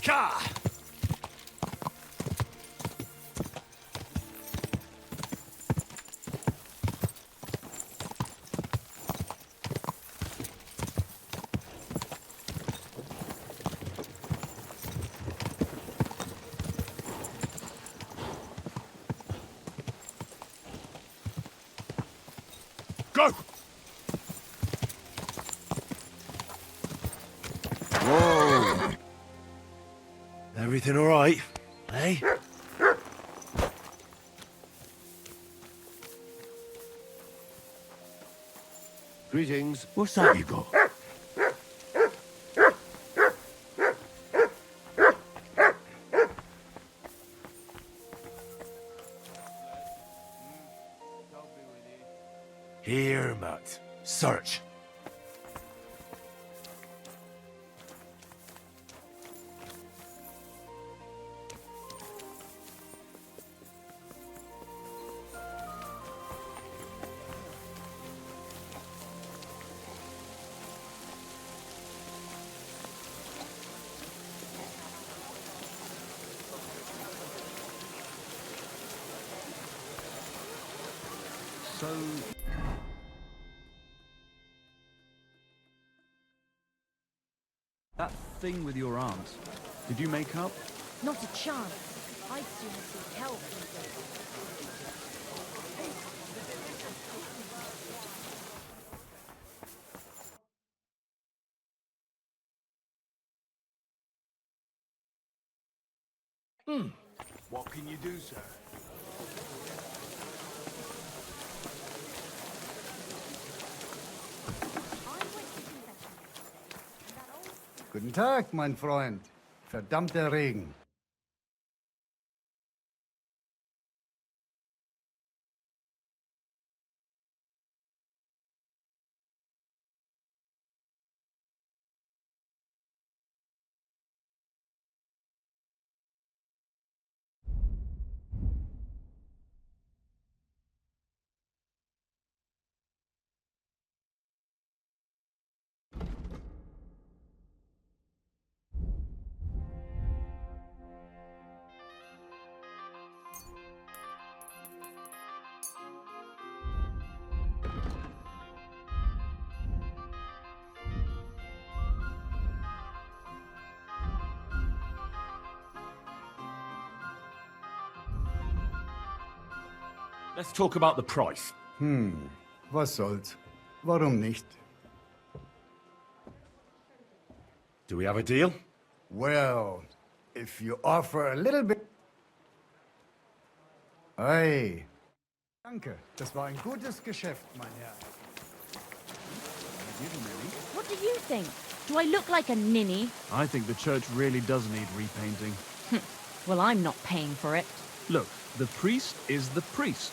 Ka! Go! Whoa! Everything all right, eh? Greetings. What's that you got? Here, Matt. Search. So... That thing with your aunt, did you make up? Not a chance. I'd sooner seek help than this. What can you do, sir? Guten Tag, mein Freund. Verdammter Regen. Let's talk about the price. Was soll's? Warum nicht? Do we have a deal? Well, if you offer a little bit... Hey. Danke, das war ein gutes Geschäft, mein Herr. What do you think? Do I look like a ninny? I think the church really does need repainting. Well, I'm not paying for it. Look, the priest is the priest.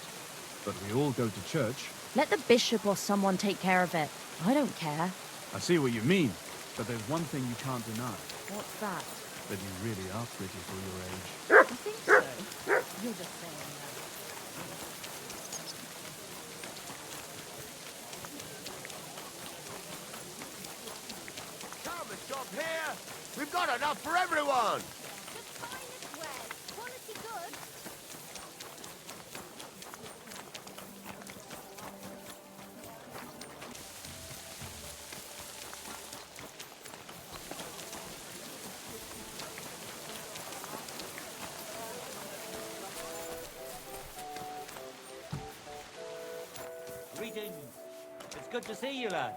But we all go to church. Let the bishop or someone take care of it. I don't care. I see what you mean. But there's one thing you can't deny. What's that? That you really are pretty for your age. I think so. You're just saying that. Come and shop here. We've got enough for everyone. The finest wares, quality goods. Greetings. It's good to see you, lad.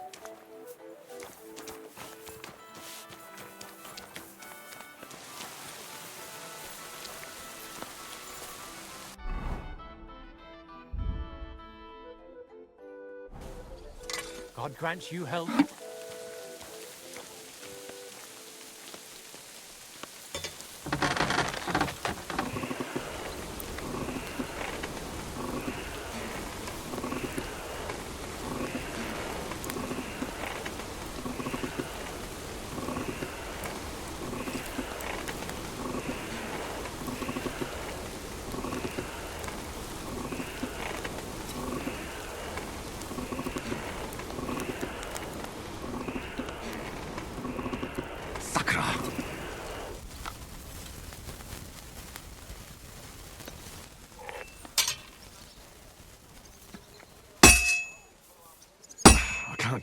God grant you health.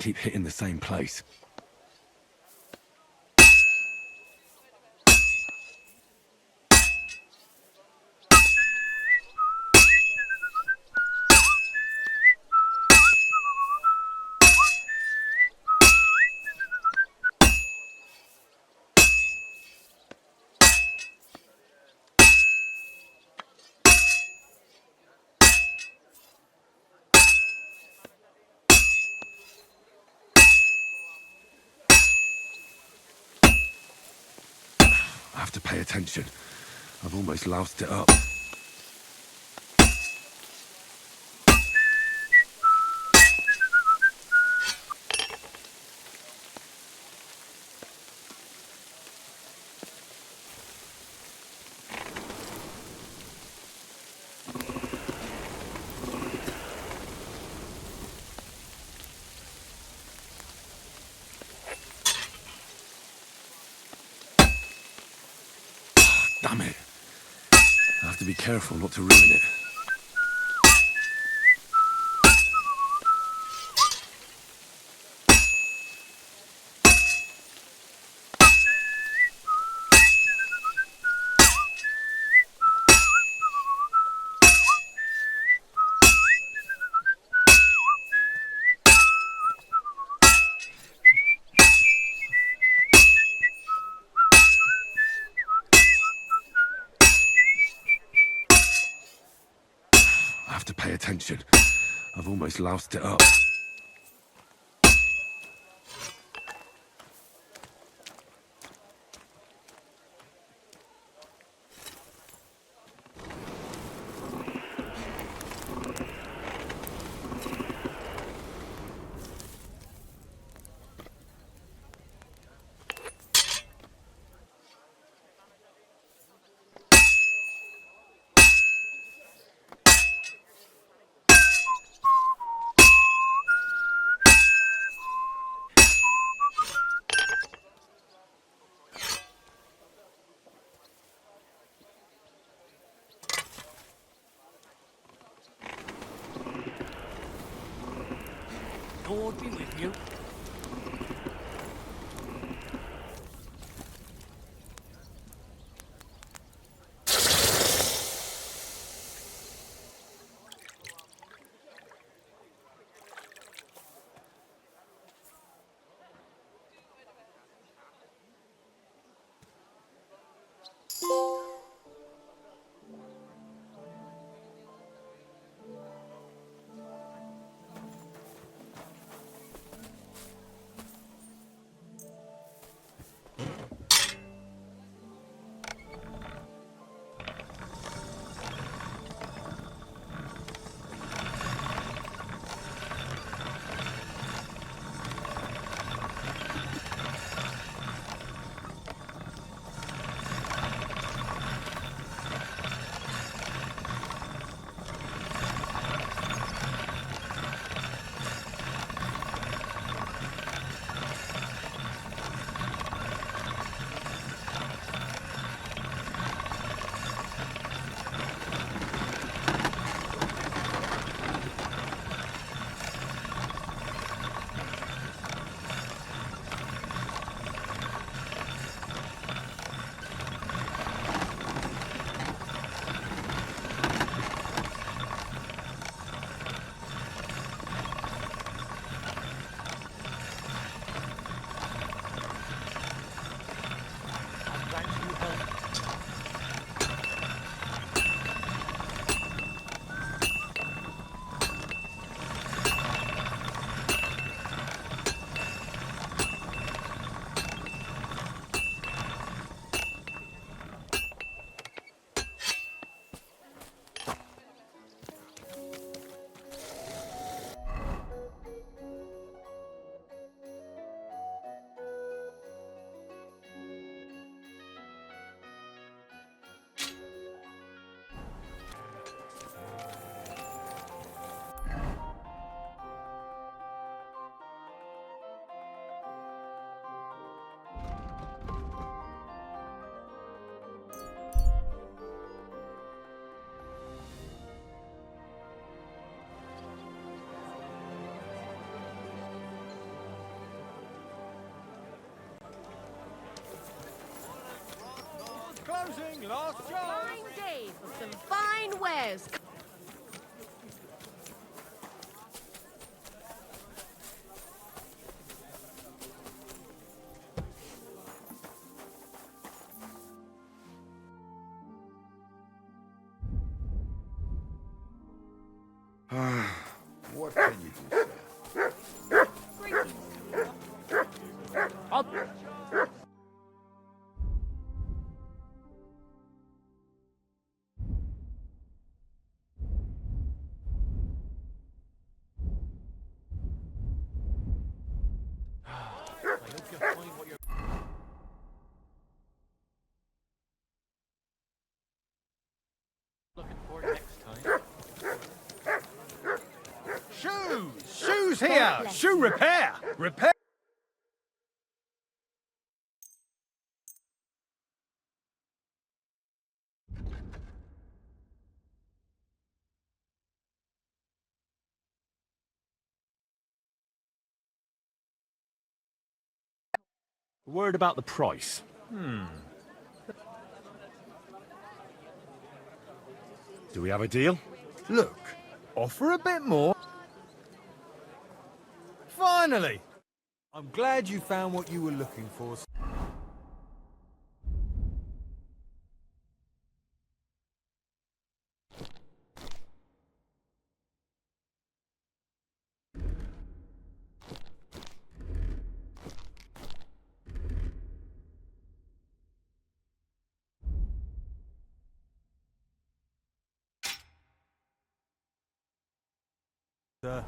keep hitting the same place. I have to pay attention. I've almost loused it up. Damn it. I have to be careful not to ruin it. I have to pay attention. I've almost loused it up. Lord be with you. Closing, last job. Fine day for some fine wares. What can you do, sir? Looking for next time. Shoes here! Shoe repair! Repair! A word about the price. Do we have a deal? Look, offer a bit more. Finally! I'm glad you found what you were looking for. Sir.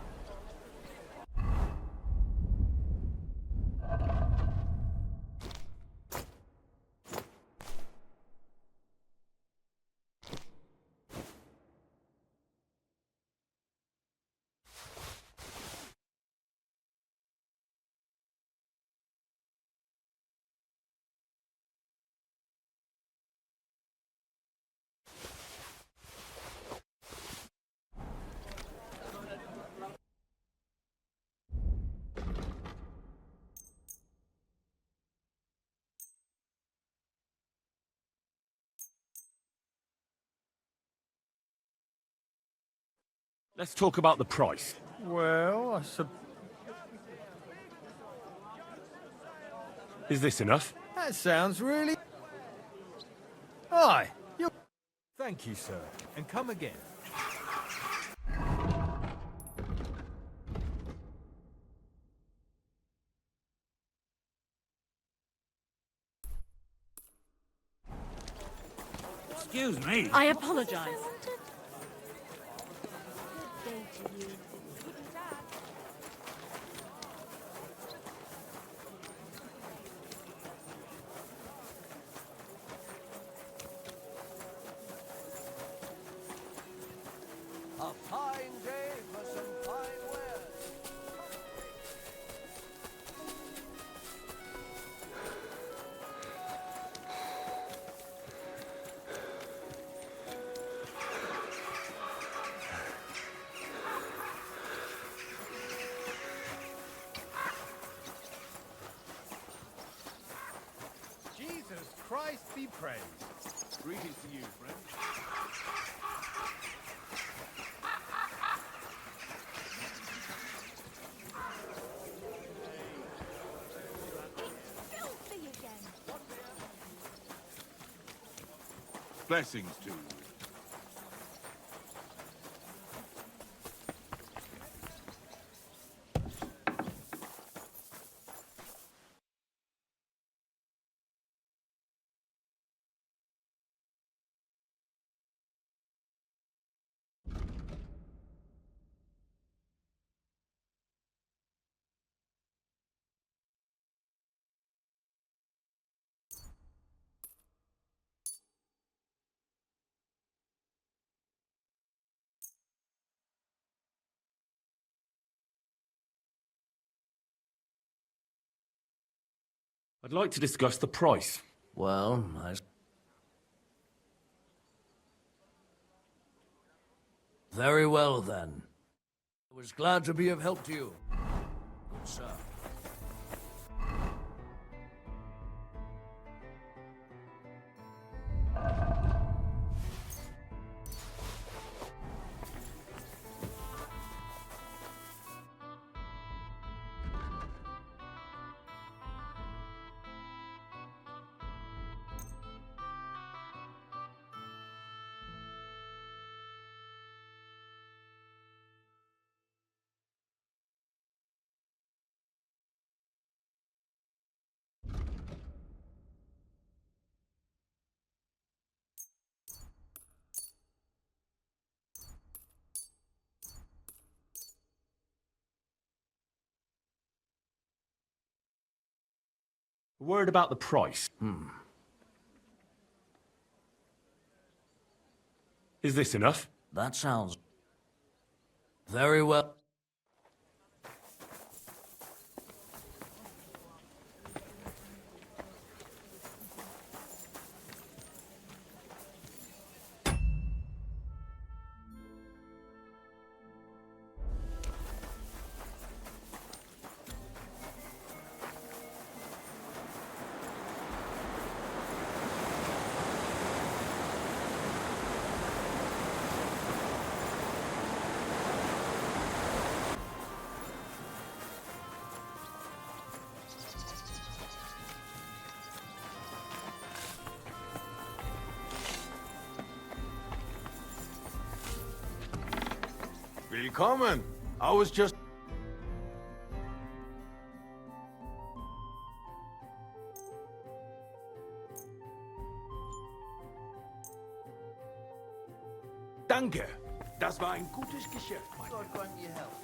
Let's talk about the price. Well, Is this enough? that sounds really... Aye, you... Thank you, sir. And come again. Excuse me. I apologize. Good day to you. A fine day for some fine wares. Jesus Christ be praised. Greetings to you, friend. Filthy again. Blessings to you. I'd like to discuss the price. Well, very well then. I was glad to be of help to you. Good sir. A word about the price. Is this enough? That sounds very well. Willkommen. I was just... Danke. Das war ein gutes Geschäft, mein God grant you health.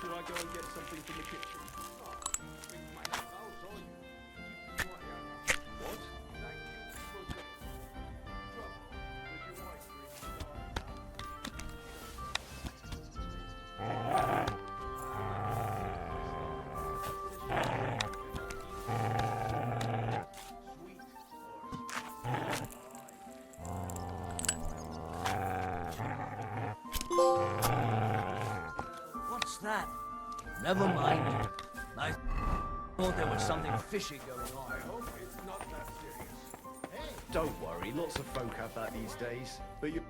Should I go and get something from the kitchen? What? Thank you. Would you like What's that? Never mind. I thought there was something fishy going on. I hope it's not that serious. Don't worry, lots of folk have that these days. But you...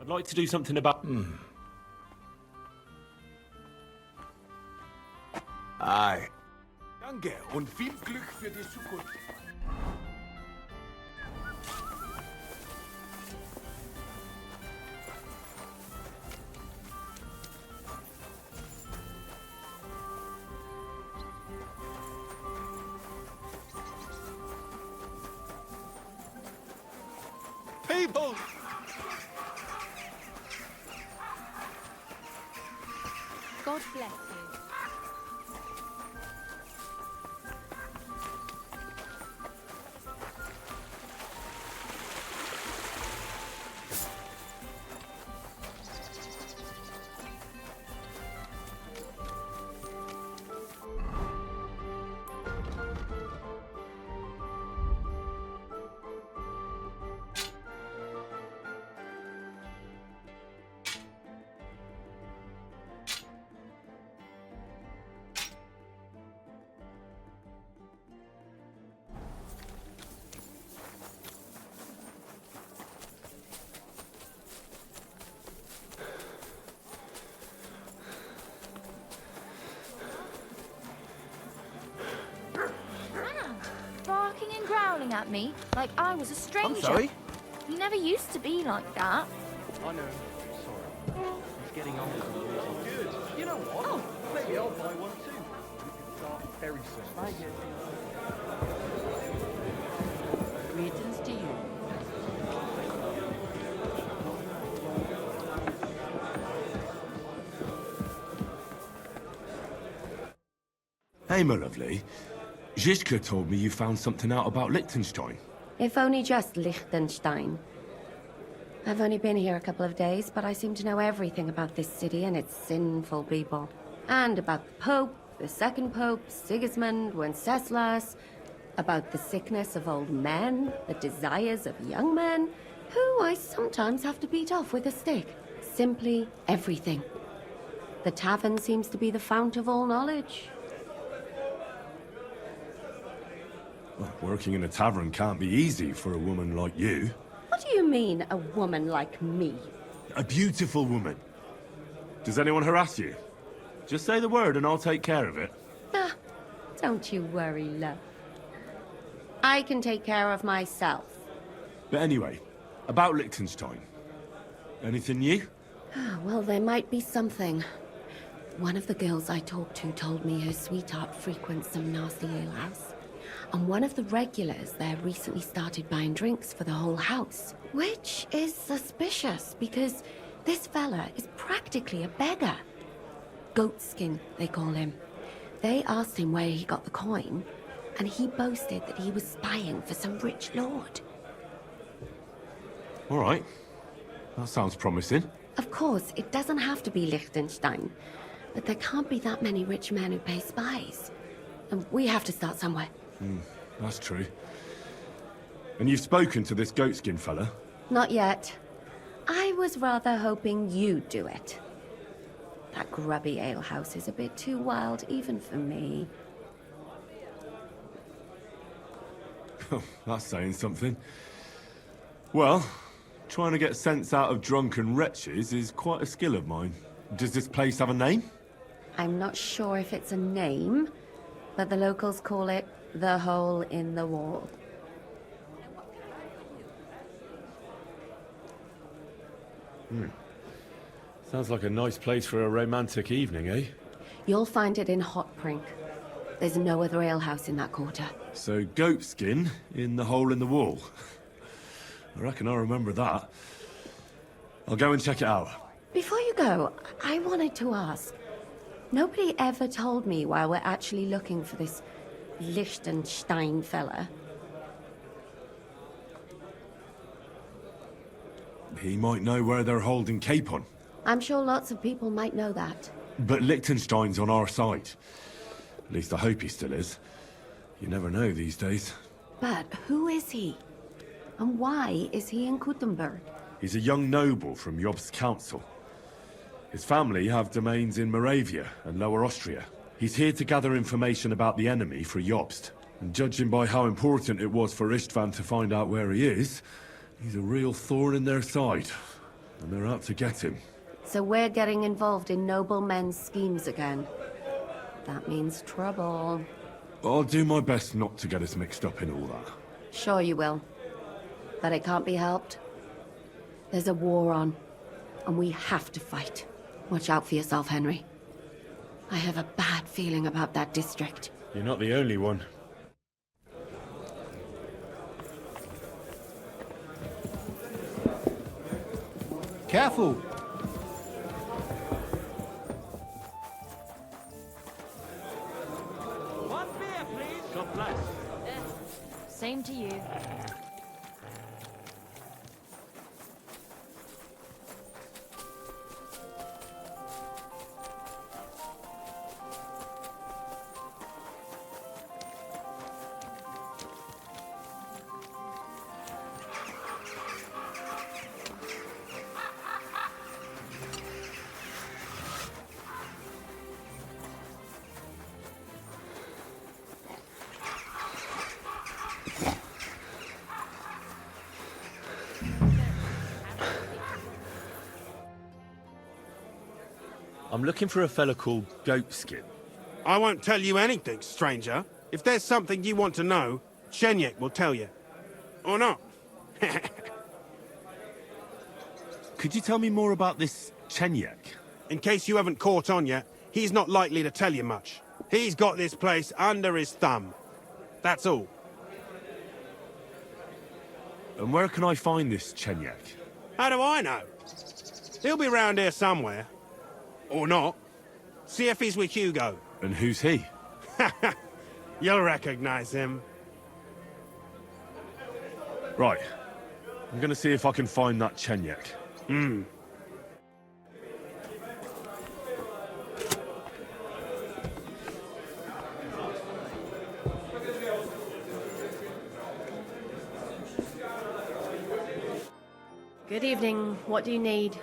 I'd like to do something about... Aye. Danke und viel Glück für die Zukunft. People! God bless you. Barking and growling at me like I was a stranger. I'm sorry? You never used to be like that. I know. Sorry. He's getting older. Good. You know what? Maybe I'll buy one too. We can start very soon. Greetings to you. Hey, my lovely. Zizka told me you found something out about Liechtenstein. If only just Liechtenstein. I've only been here a couple of days, but I seem to know everything about this city and its sinful people. And about the Pope, the second Pope, Sigismund, Wenceslas, about the sickness of old men, the desires of young men, who I sometimes have to beat off with a stick. Simply everything. The tavern seems to be the fount of all knowledge. Well, working in a tavern can't be easy for a woman like you. What do you mean, a woman like me? A beautiful woman. Does anyone harass you? Just say the word and I'll take care of it. Ah, don't you worry, love. I can take care of myself. But anyway, about Liechtenstein. Anything new? Well, there might be something. One of the girls I talked to told me her sweetheart frequents some nasty alehouse. And one of the regulars there recently started buying drinks for the whole house. Which is suspicious, because this fella is practically a beggar. Goatskin, they call him. They asked him where he got the coin, and he boasted that he was spying for some rich lord. All right. That sounds promising. Of course, it doesn't have to be Liechtenstein, but there can't be that many rich men who pay spies. And we have to start somewhere. That's true. And you've spoken to this goatskin fella? Not yet. I was rather hoping you'd do it. That grubby alehouse is a bit too wild, even for me. That's saying something. Well, trying to get sense out of drunken wretches is quite a skill of mine. Does this place have a name? I'm not sure if it's a name, but the locals call it the Hole in the Wall. Sounds like a nice place for a romantic evening, eh? You'll find it in Hotprink. There's no other alehouse in that quarter. So, goatskin in the hole in the wall. I reckon I remember that. I'll go and check it out. Before you go, I wanted to ask. Nobody ever told me why we're actually looking for this Liechtenstein fella. He might know where they're holding Capon. I'm sure lots of people might know that. But Liechtenstein's on our side. At least I hope he still is. You never know these days. But who is he? And why is he in Kuttenberg? He's a young noble from Jobst's council. His family have domains in Moravia and Lower Austria. He's here to gather information about the enemy for Jobst. And judging by how important it was for Istvan to find out where he is, he's a real thorn in their side. And they're out to get him. So we're getting involved in noblemen's schemes again. That means trouble. I'll do my best not to get us mixed up in all that. Sure you will. But it can't be helped. There's a war on, and we have to fight. Watch out for yourself, Henry. I have a bad feeling about that district. You're not the only one. Careful! One beer, please. God bless. Same to you. I'm looking for a fella called Goatskin. I won't tell you anything, stranger. If there's something you want to know, Shenyek will tell you. Or not. Could you tell me more about this Chenyek? In case you haven't caught on yet, he's not likely to tell you much. He's got this place under his thumb. That's all. And where can I find this Chenyek? How do I know? He'll be round here somewhere. Or not. See if he's with Hugo. And who's he? You'll recognize him. Right. I'm gonna see if I can find that Chenyek. Good evening. What do you need?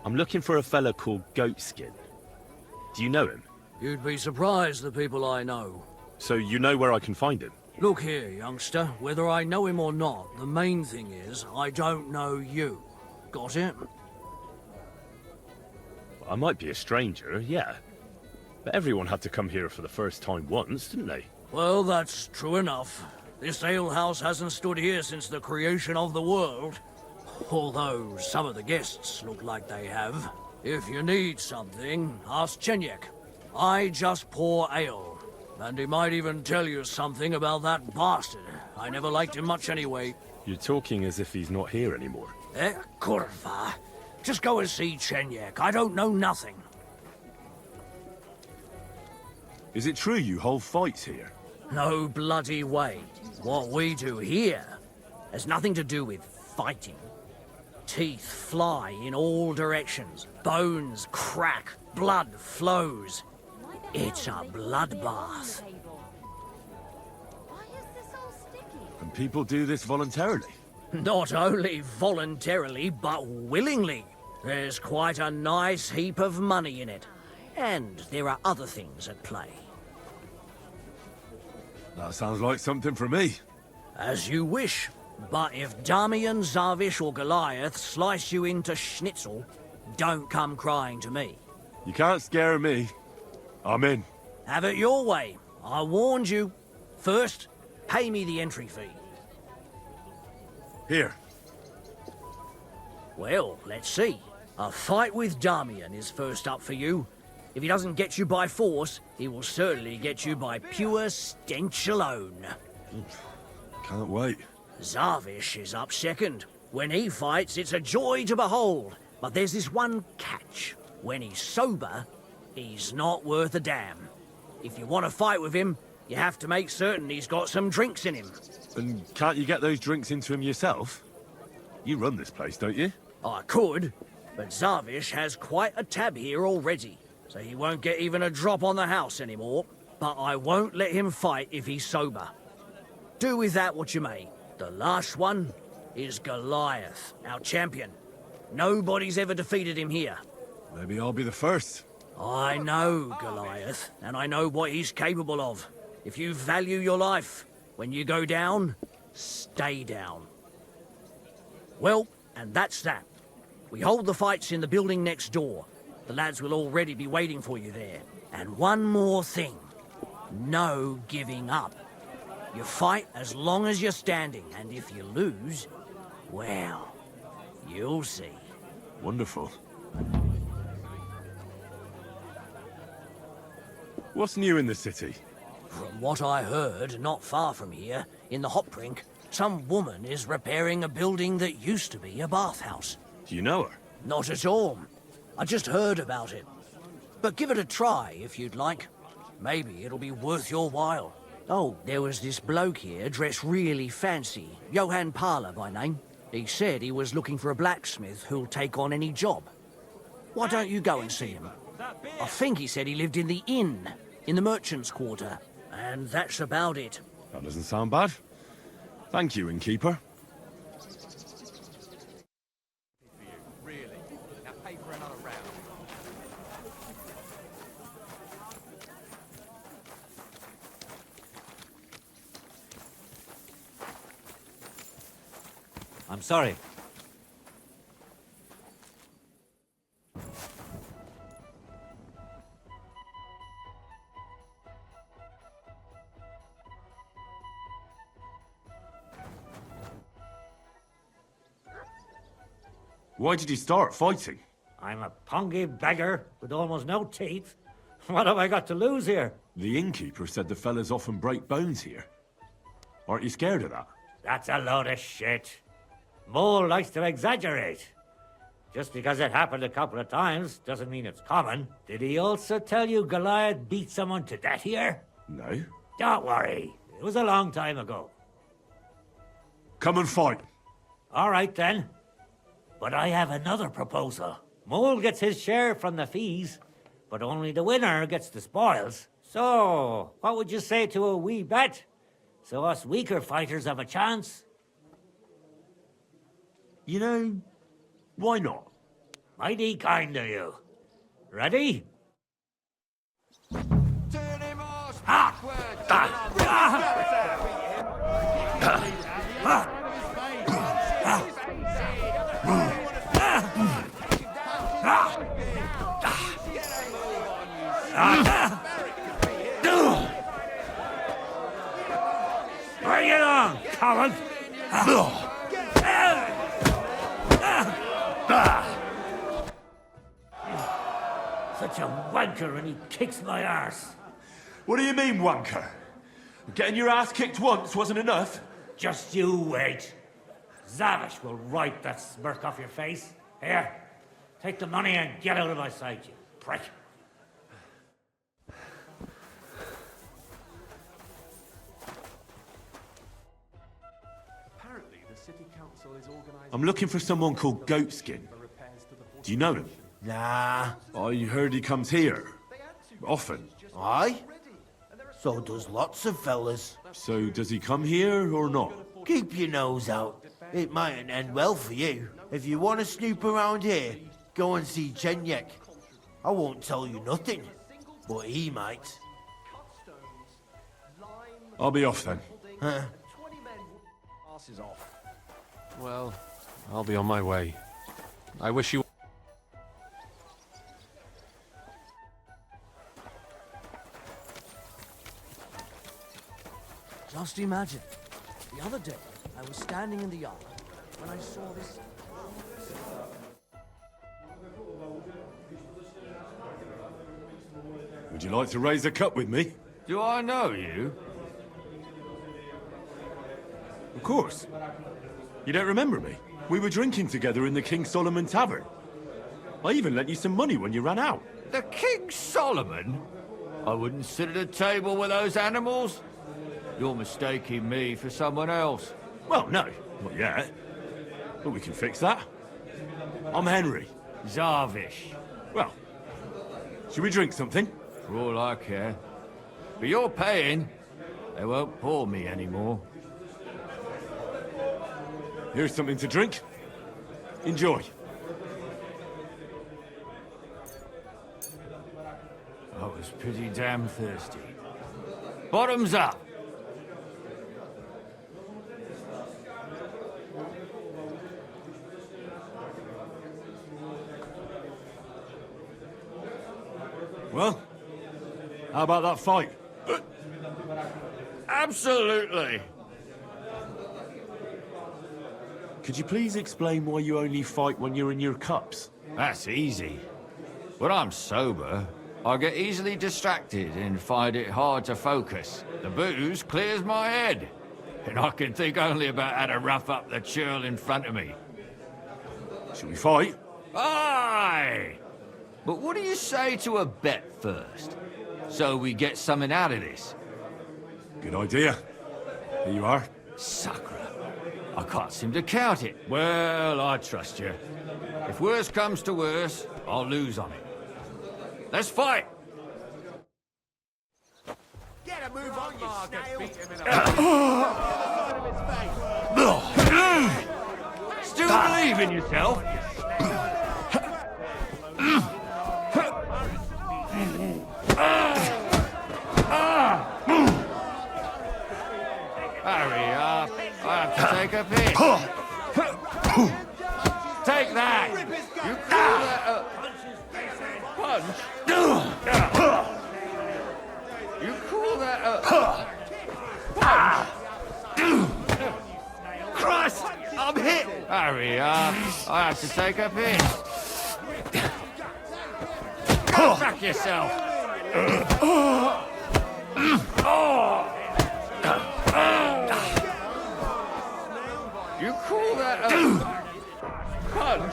I'm looking for a fella called Goatskin. Do you know him? You'd be surprised the people I know. So you know where I can find him? Look here, youngster. Whether I know him or not, the main thing is I don't know you. Got it? I might be a stranger, yeah. But everyone had to come here for the first time once, didn't they? Well, that's true enough. This alehouse hasn't stood here since the creation of the world. Although some of the guests look like they have. If you need something, ask Chenyek. I just pour ale. And he might even tell you something about that bastard. I never liked him much anyway. You're talking as if he's not here anymore. Kurva. Just go and see Chenyek. I don't know nothing. Is it true you hold fights here? No bloody way. What we do here has nothing to do with fighting. Teeth fly in all directions. Bones crack. Blood flows. It's a bloodbath. Why is this all sticky? And people do this voluntarily? Not only voluntarily, but willingly. There's quite a nice heap of money in it. And there are other things at play. That sounds like something for me. As you wish. But if Damian, Zavish or Goliath slice you into schnitzel, don't come crying to me. You can't scare me. I'm in. Have it your way. I warned you. First, pay me the entry fee. Here. Well, let's see. A fight with Damian is first up for you. If he doesn't get you by force, he will certainly get you by pure stench alone. Can't wait. Zavish is up second. When he fights, it's a joy to behold. But there's this one catch. When he's sober, he's not worth a damn. If you want to fight with him, you have to make certain he's got some drinks in him. And can't you get those drinks into him yourself? You run this place, don't you? I could, but Zavish has quite a tab here already, so he won't get even a drop on the house anymore. But I won't let him fight if he's sober. Do with that what you may. The last one is Goliath, our champion. Nobody's ever defeated him here. Maybe I'll be the first. I know Goliath, and I know what he's capable of. If you value your life, when you go down, stay down. Well, and that's that. We hold the fights in the building next door. The lads will already be waiting for you there. And one more thing. No giving up. You fight as long as you're standing, and if you lose, well, you'll see. Wonderful. What's new in the city? From what I heard, not far from here, in the Hopbrink, some woman is repairing a building that used to be a bathhouse. Do you know her? Not at all. I just heard about it. But give it a try if you'd like. Maybe it'll be worth your while. Oh, there was this bloke here dressed really fancy. Johann Parler by name. He said he was looking for a blacksmith who'll take on any job. Why don't you go and see him? I think he said he lived in the inn, in the merchant's quarter. And that's about it. That doesn't sound bad. Thank you, innkeeper. Really? Now pay for another round. I'm sorry. Why did you start fighting? I'm a pongy beggar with almost no teeth. What have I got to lose here? The innkeeper said the fellas often break bones here. Aren't you scared of that? That's a load of shit. Mole likes to exaggerate. Just because it happened a couple of times doesn't mean it's common. Did he also tell you Goliath beat someone to death here? No. Don't worry. It was a long time ago. Come and fight. All right, then. But I have another proposal. Mole gets his share from the fees, but only the winner gets the spoils. So, what would you say to a wee bet? So us weaker fighters have a chance? You know, why not? Mighty kind of you. Ready? Bring it on, coward! Such a wanker and he kicks my arse. What do you mean, wanker? Getting your ass kicked once wasn't enough? Just you wait. Zavish will wipe that smirk off your face. Here, take the money and get out of my sight, you prick. Apparently, the city council is organizing... I'm looking for someone called Goatskin. Do you know him? Nah. I heard he comes here. Often. Aye? So does lots of fellas. So does he come here or not? Keep your nose out. It mightn't end well for you. If you want to snoop around here, go and see Chenyek. I won't tell you nothing, but he might. I'll be off then. Huh? Passes off. Well, I'll be on my way. I wish you... Just imagine, the other day, I was standing in the yard when I saw this... Would you like to raise a cup with me? Do I know you? Of course. You don't remember me? We were drinking together in the King Solomon Tavern. I even lent you some money when you ran out. The King Solomon? I wouldn't sit at a table with those animals. You're mistaking me for someone else. Well, no, not yet. But we can fix that. I'm Henry. Zavish. Well, should we drink something? For all I care. But you're paying. They won't pour me anymore. Here's something to drink. Enjoy. I was pretty damn thirsty. Bottoms up! Well, how about that fight? Absolutely! Could you please explain why you only fight when you're in your cups? That's easy. When I'm sober, I get easily distracted and find it hard to focus. The booze clears my head, and I can think only about how to rough up the churl in front of me. Should we fight? Aye! But what do you say to a bet first? So we get something out of this. Good idea. Here you are. Sacre. I can't seem to count it. Well, I trust you. If worse comes to worse, I'll lose on it. Let's fight! Get a move on, you snail! Still believe in yourself? Hurry up. I have to take a piss. Take that! You call that a... punch? You call that a... punch? Christ! I'm hit! Hurry up. I have to take a piss. Back yourself! You call that a... punch? You call that a...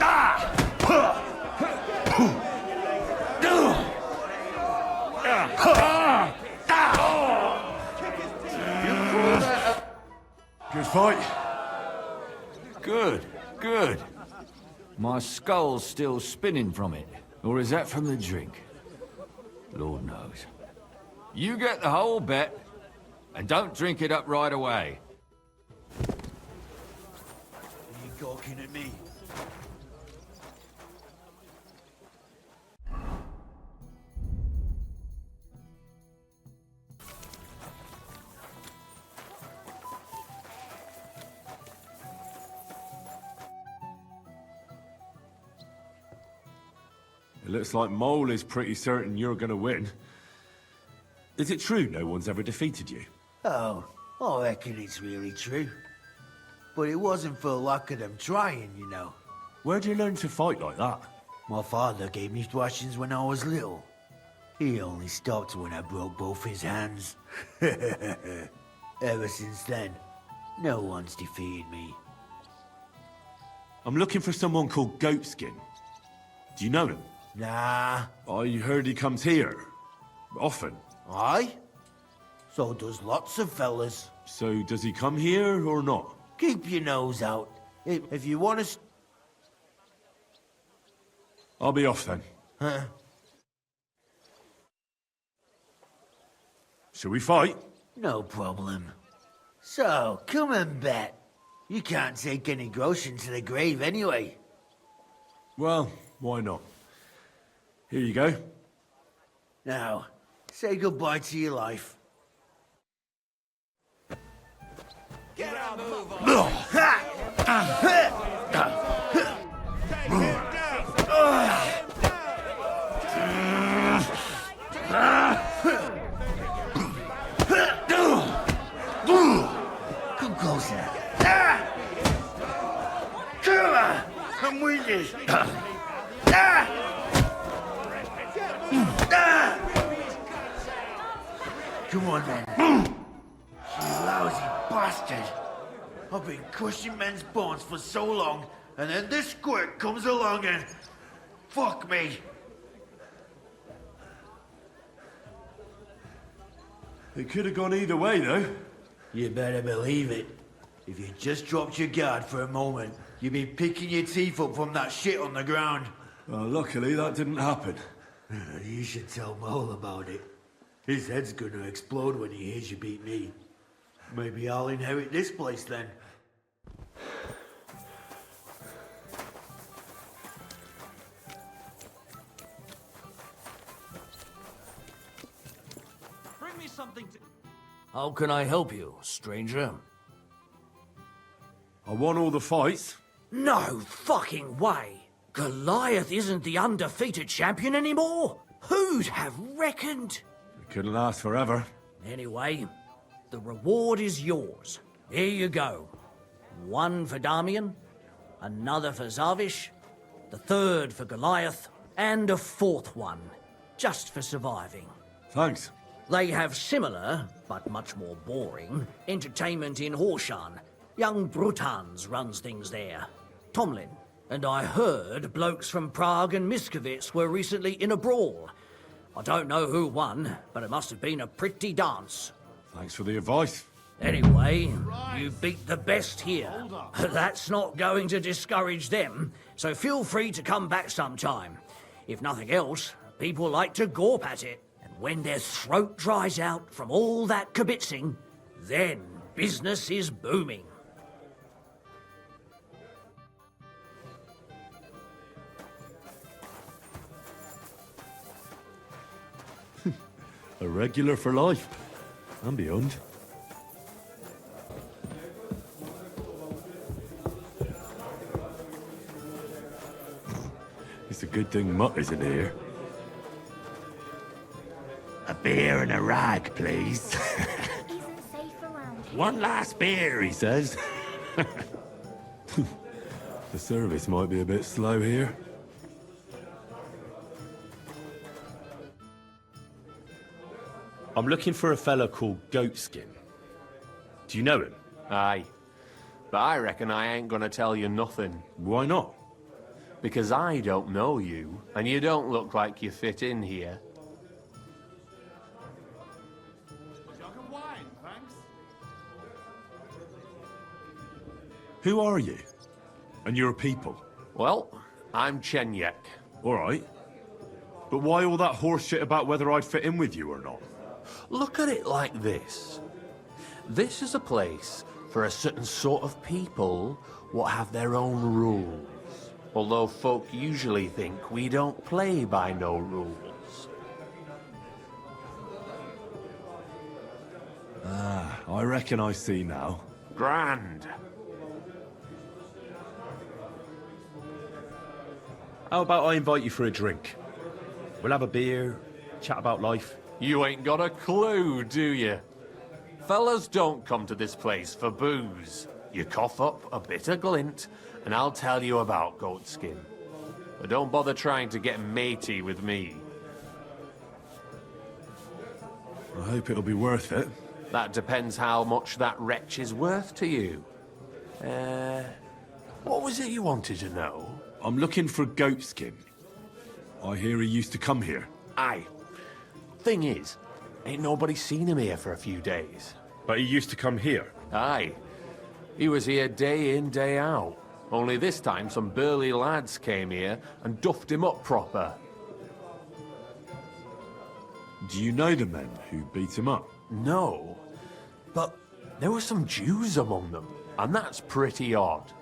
Good fight. Good, good. My skull's still spinning from it. Or is that from the drink? Lord knows. You get the whole bet, and don't drink it up right away. Are you gawking at me? It looks like Mole is pretty certain you're gonna win. Is it true no one's ever defeated you? Oh, I reckon it's really true. But it wasn't for lack of them trying, you know. Where'd you learn to fight like that? My father gave me thrashings when I was little. He only stopped when I broke both his hands. Ever since then, no one's defeated me. I'm looking for someone called Goatskin. Do you know him? Nah. I heard he comes here. Often. Aye? So does lots of fellas. So does he come here or not? Keep your nose out. If you want to... I'll be off then. Huh? Shall we fight? No problem. So, come and bet. You can't take any groschen to the grave anyway. Well, why not? Here you go. Now, say goodbye to your life. Get out, move on. Come closer. Come on, I'm with you. Come on then. You lousy bastard. I've been crushing men's bones for so long, and then this squirt comes along and... fuck me. It could have gone either way, though. You better believe it. If you just dropped your guard for a moment, you'd be picking your teeth up from that shit on the ground. Well, luckily that didn't happen. You should tell Mole about it. His head's gonna explode when he hears you beat me. Maybe I'll inherit this place then. Bring me something to... How can I help you, stranger? I won all the fights. No fucking way! Goliath isn't the undefeated champion anymore? Who'd have reckoned? It couldn't last forever. Anyway, the reward is yours. Here you go. One for Damian, another for Zavish, the third for Goliath, and a fourth one, just for surviving. Thanks. They have similar, but much more boring, entertainment in Horshan. Young Brutans runs things there. Tomlin. And I heard blokes from Prague and Miskovitz were recently in a brawl. I don't know who won, but it must have been a pretty dance. Thanks for the advice. Anyway, you beat the best here. That's not going to discourage them, so feel free to come back sometime. If nothing else, people like to gawp at it. And when their throat dries out from all that kibitzing, then business is booming. A regular for life. And beyond. It's a good thing Mutt isn't here. A beer and a rag, please. Isn't safe around here. One last beer, he says. The service might be a bit slow here. I'm looking for a fella called Goatskin. Do you know him? Aye. But I reckon I ain't gonna tell you nothing. Why not? Because I don't know you, and you don't look like you fit in here. Who are you? And your people? Well, I'm Chenyek. All right. But why all that horse shit about whether I'd fit in with you or not? Look at it like this. This is a place for a certain sort of people what have their own rules. Although folk usually think we don't play by no rules. Ah, I reckon I see now. Grand. How about I invite you for a drink? We'll have a beer, chat about life. You ain't got a clue, do you? Fellas don't come to this place for booze. You cough up a bit of glint, and I'll tell you about Goatskin. But don't bother trying to get matey with me. I hope it'll be worth it. That depends how much that wretch is worth to you. What was it you wanted to know? I'm looking for Goatskin. I hear he used to come here. Aye. Thing is, ain't nobody seen him here for a few days. But he used to come here? Aye. He was here day in, day out. Only this time some burly lads came here and duffed him up proper. Do you know the men who beat him up? No. But there were some Jews among them, and that's pretty odd.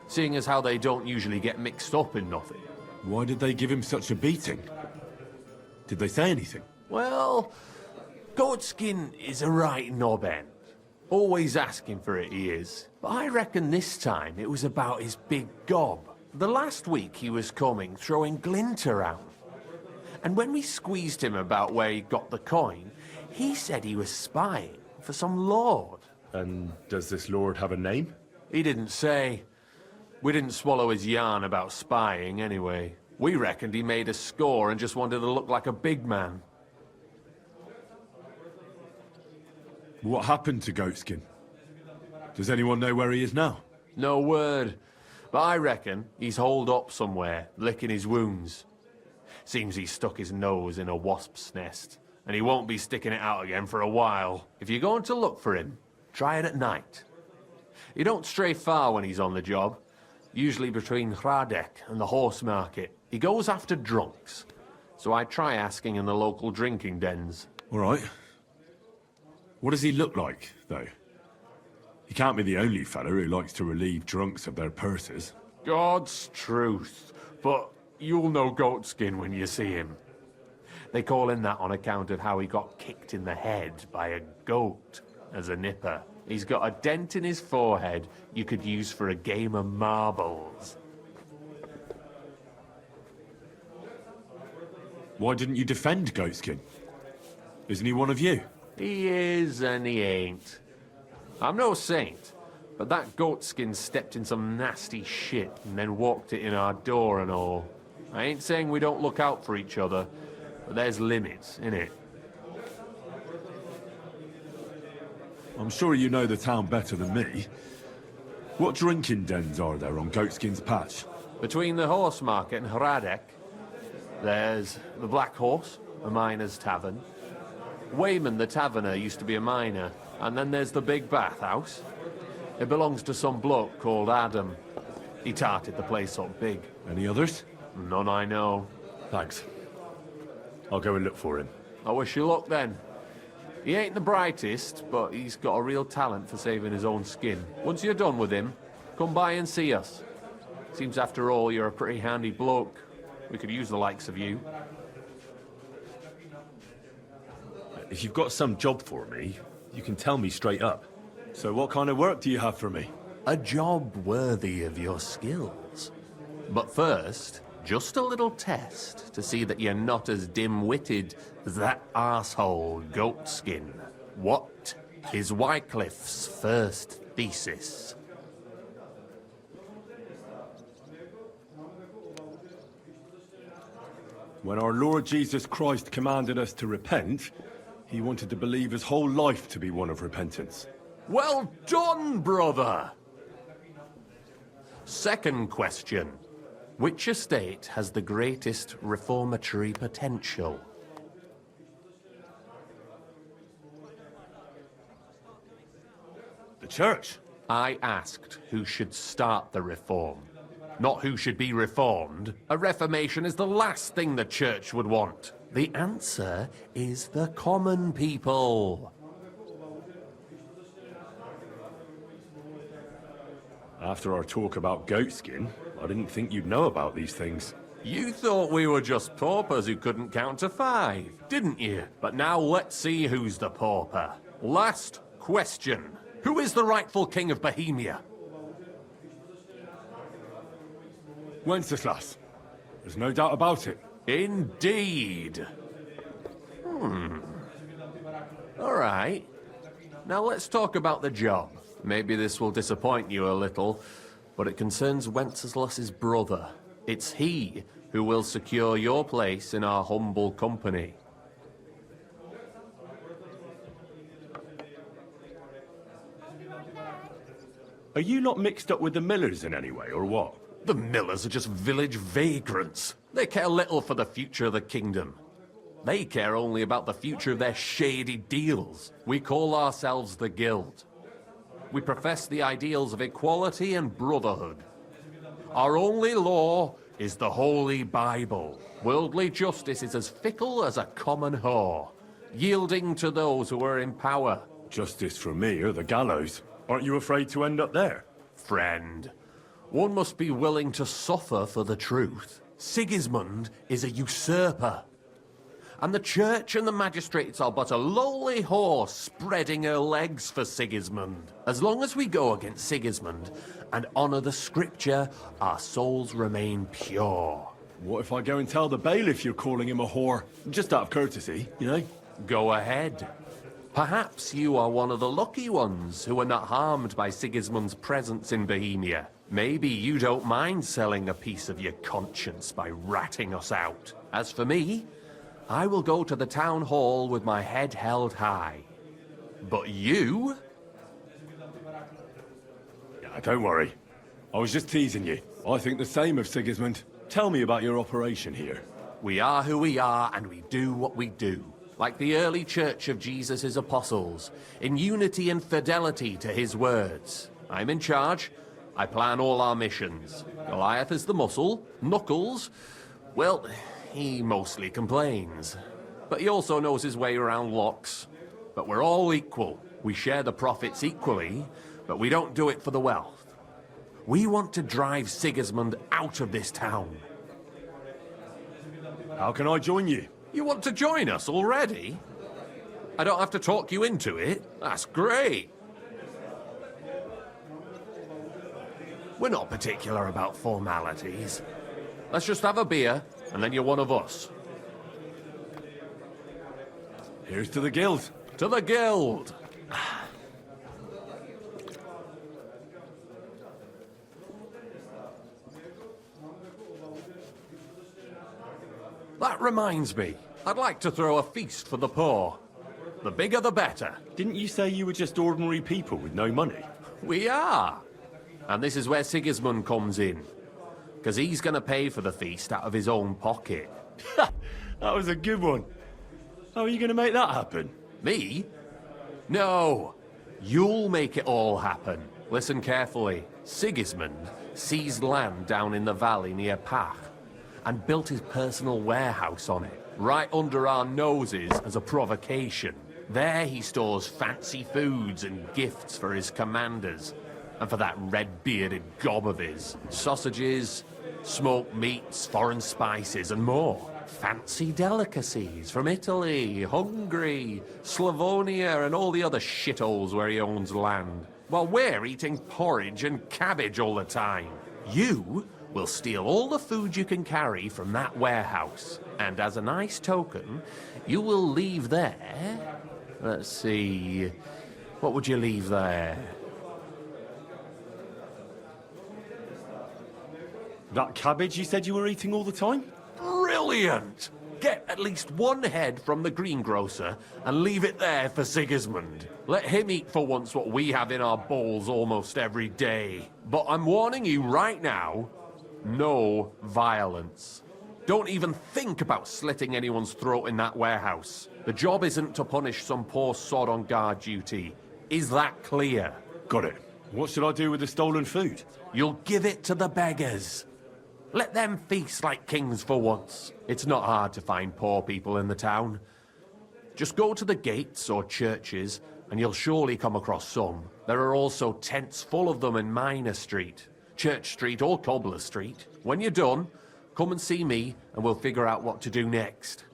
Seeing as how they don't usually get mixed up in nothing. Why did they give him such a beating? Did they say anything? Well, Goatskin is a right knob-end. Always asking for it, he is. But I reckon this time it was about his big gob. The last week he was coming, throwing glint around. And when we squeezed him about where he got the coin, he said he was spying for some lord. And does this lord have a name? He didn't say. We didn't swallow his yarn about spying, anyway. We reckoned he made a score and just wanted to look like a big man. What happened to Goatskin? Does anyone know where he is now? No word. But I reckon he's holed up somewhere, licking his wounds. Seems he stuck his nose in a wasp's nest, and he won't be sticking it out again for a while. If you're going to look for him, try it at night. You don't stray far when he's on the job. Usually between Hradek and the horse market. He goes after drunks. So I try asking in the local drinking dens. All right. What does he look like, though? He can't be the only fella who likes to relieve drunks of their purses. God's truth. But you'll know Goatskin when you see him. They call him that on account of how he got kicked in the head by a goat as a nipper. He's got a dent in his forehead you could use for a game of marbles. Why didn't you defend Goatskin? Isn't he one of you? He is and he ain't. I'm no saint, but that Goatskin stepped in some nasty shit and then walked it in our door and all. I ain't saying we don't look out for each other, but there's limits, innit? I'm sure you know the town better than me. What drinking dens are there on Goatskin's patch? Between the horse market and Hradek, there's the Black Horse, a miner's tavern. Wayman the taverner used to be a miner, and then there's the big bathhouse. It belongs to some bloke called Adam. He tarted the place up big. Any others? None I know. Thanks. I'll go and look for him. I wish you luck then. He ain't the brightest, but he's got a real talent for saving his own skin. Once you're done with him, come by and see us. Seems after all you're a pretty handy bloke. We could use the likes of you. If you've got some job for me, you can tell me straight up. So what kind of work do you have for me? A job worthy of your skills. But first, just a little test to see that you're not as dim-witted as that arsehole Goatskin. What is Wycliffe's first thesis? When our Lord Jesus Christ commanded us to repent, he wanted to believe his whole life to be one of repentance. Well done, brother! Second question. Which estate has the greatest reformatory potential? The church. I asked who should start the reform. not who should be reformed. A reformation is the last thing the church would want. The answer is the common people. After our talk about Goatskin, I didn't think you'd know about these things. You thought we were just paupers who couldn't count to 5, didn't you? But now let's see who's the pauper. Last question. Who is the rightful king of Bohemia? Wenceslas. There's no doubt about it. Indeed. All right. Now let's talk about the job. Maybe this will disappoint you a little, but it concerns Wenceslas's brother. It's he who will secure your place in our humble company. Are you not mixed up with the Millers in any way, or what? The Millers are just village vagrants. They care little for the future of the kingdom. They care only about the future of their shady deals. We call ourselves the Guild. We profess the ideals of equality and brotherhood. Our only law is the Holy Bible. Worldly justice is as fickle as a common whore, yielding to those who are in power. Justice for me or the gallows. Aren't you afraid to end up there? Friend, one must be willing to suffer for the truth. Sigismund is a usurper. And the church and the magistrates are but a lowly horse spreading her legs for Sigismund. As long as we go against Sigismund and honor the scripture, our souls remain pure. What if I go and tell the bailiff you're calling him a whore? Just out of courtesy, you know? Go ahead. Perhaps you are one of the lucky ones who are not harmed by Sigismund's presence in Bohemia. Maybe you don't mind selling a piece of your conscience by ratting us out. As for me, I will go to the town hall with my head held high. But you? Yeah, don't worry. I was just teasing you. I think the same of Sigismund. Tell me about your operation here. We are who we are, and we do what we do. Like the early church of Jesus' apostles, in unity and fidelity to his words. I'm in charge. I plan all our missions. Goliath is the muscle. Knuckles, well, he mostly complains. But he also knows his way around locks. But we're all equal. We share the profits equally, but we don't do it for the wealth. We want to drive Sigismund out of this town. How can I join you? You want to join us already? I don't have to talk you into it. That's great. We're not particular about formalities. Let's just have a beer, and then you're one of us. Here's to the Guild. To the Guild! That reminds me, I'd like to throw a feast for the poor. The bigger the better. Didn't you say you were just ordinary people with no money? We are. And this is where Sigismund comes in. Because he's going to pay for the feast out of his own pocket. That was a good one. How are you going to make that happen? Me? No. You'll make it all happen. Listen carefully. Sigismund seized land down in the valley near Pach and built his personal warehouse on it, right under our noses as a provocation. There he stores fancy foods and gifts for his commanders, and for that red-bearded gob of his. Sausages, smoked meats, foreign spices, and more. Fancy delicacies from Italy, Hungary, Slavonia, and all the other shitholes where he owns land. While we're eating porridge and cabbage all the time. You will steal all the food you can carry from that warehouse. And as a nice token, you will leave there... Let's see... What would you leave there? That cabbage you said you were eating all the time? Brilliant! Get at least one head from the greengrocer and leave it there for Sigismund. Let him eat for once what we have in our bowls almost every day. But I'm warning you right now, no violence. Don't even think about slitting anyone's throat in that warehouse. The job isn't to punish some poor sod on guard duty. Is that clear? Got it. What should I do with the stolen food? You'll give it to the beggars. Let them feast like kings for once. It's not hard to find poor people in the town. Just go to the gates or churches, and you'll surely come across some. There are also tents full of them in Minor Street, Church Street or Cobbler Street. When you're done, come and see me, and we'll figure out what to do next.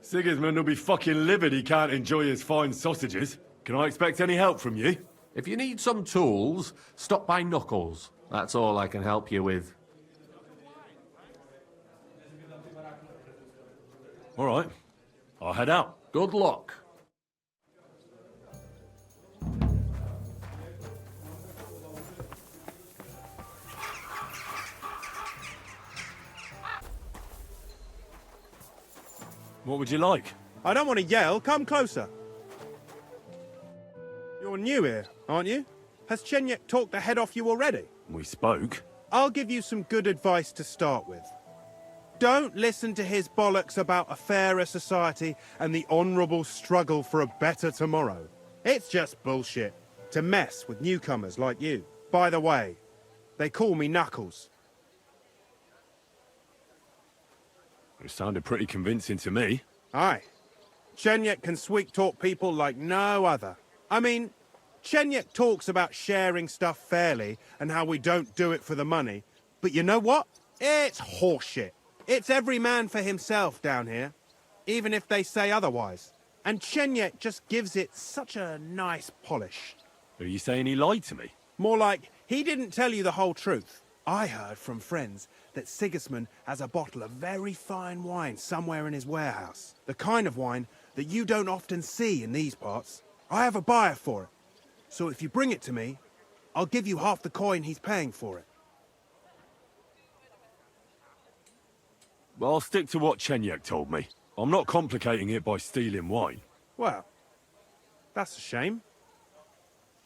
Sigismund will be fucking livid he can't enjoy his fine sausages. Can I expect any help from you? If you need some tools, stop by Knuckles. That's all I can help you with. All right. I'll head out. Good luck. What would you like? I don't want to yell. Come closer. You're new here, aren't you? Has Chenyek talked the head off you already? We spoke. I'll give you some good advice to start with. Don't listen to his bollocks about a fairer society and the honourable struggle for a better tomorrow. It's just bullshit to mess with newcomers like you. By the way, they call me Knuckles. It sounded pretty convincing to me. Aye. Chenyek can sweet-talk people like no other. I mean, Chenyek talks about sharing stuff fairly and how we don't do it for the money. But you know what? It's horseshit. It's every man for himself down here, even if they say otherwise. And Chenyek just gives it such a nice polish. Are you saying he lied to me? More like, he didn't tell you the whole truth. I heard from friends that Sigismund has a bottle of very fine wine somewhere in his warehouse. The kind of wine that you don't often see in these parts. I have a buyer for it. So if you bring it to me, I'll give you half the coin he's paying for it. Well, I'll stick to what Chenyek told me. I'm not complicating it by stealing wine. Well, that's a shame.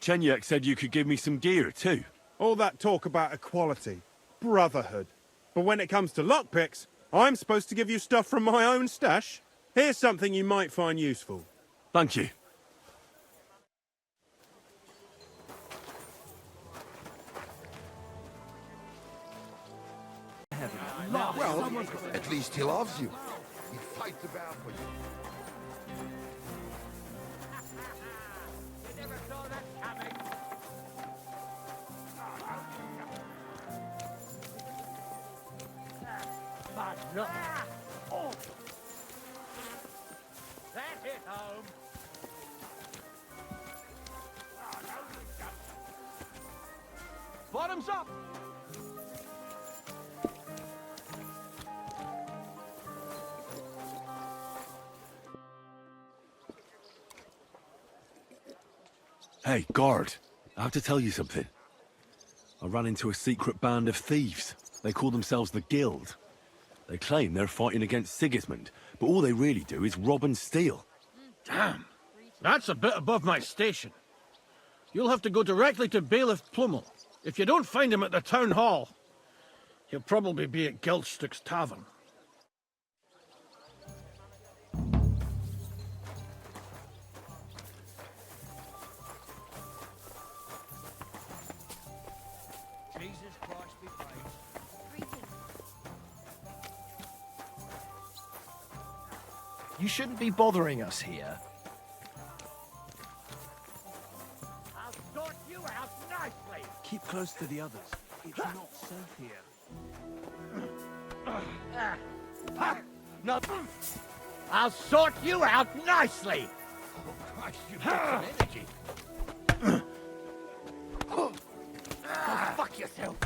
Chenyek said you could give me some gear, too. All that talk about equality, brotherhood. But when it comes to lockpicks, I'm supposed to give you stuff from my own stash. Here's something you might find useful. Thank you. Well, at least he loves you. He fights about for you. But look. Oh. That's it, home. Bottoms up! Hey, guard. I have to tell you something. I ran into a secret band of thieves. They call themselves the Guild. They claim they're fighting against Sigismund, but all they really do is rob and steal. Damn. That's a bit above my station. You'll have to go directly to Bailiff Plummel. If you don't find him at the town hall, he'll probably be at Geldstick's tavern. Jesus Christ be praised. You shouldn't be bothering us here. I'll sort you out nicely. Keep close to the others. It's not safe here. No. I'll sort you out nicely. Oh, Christ, you've got some energy. Go fuck yourself.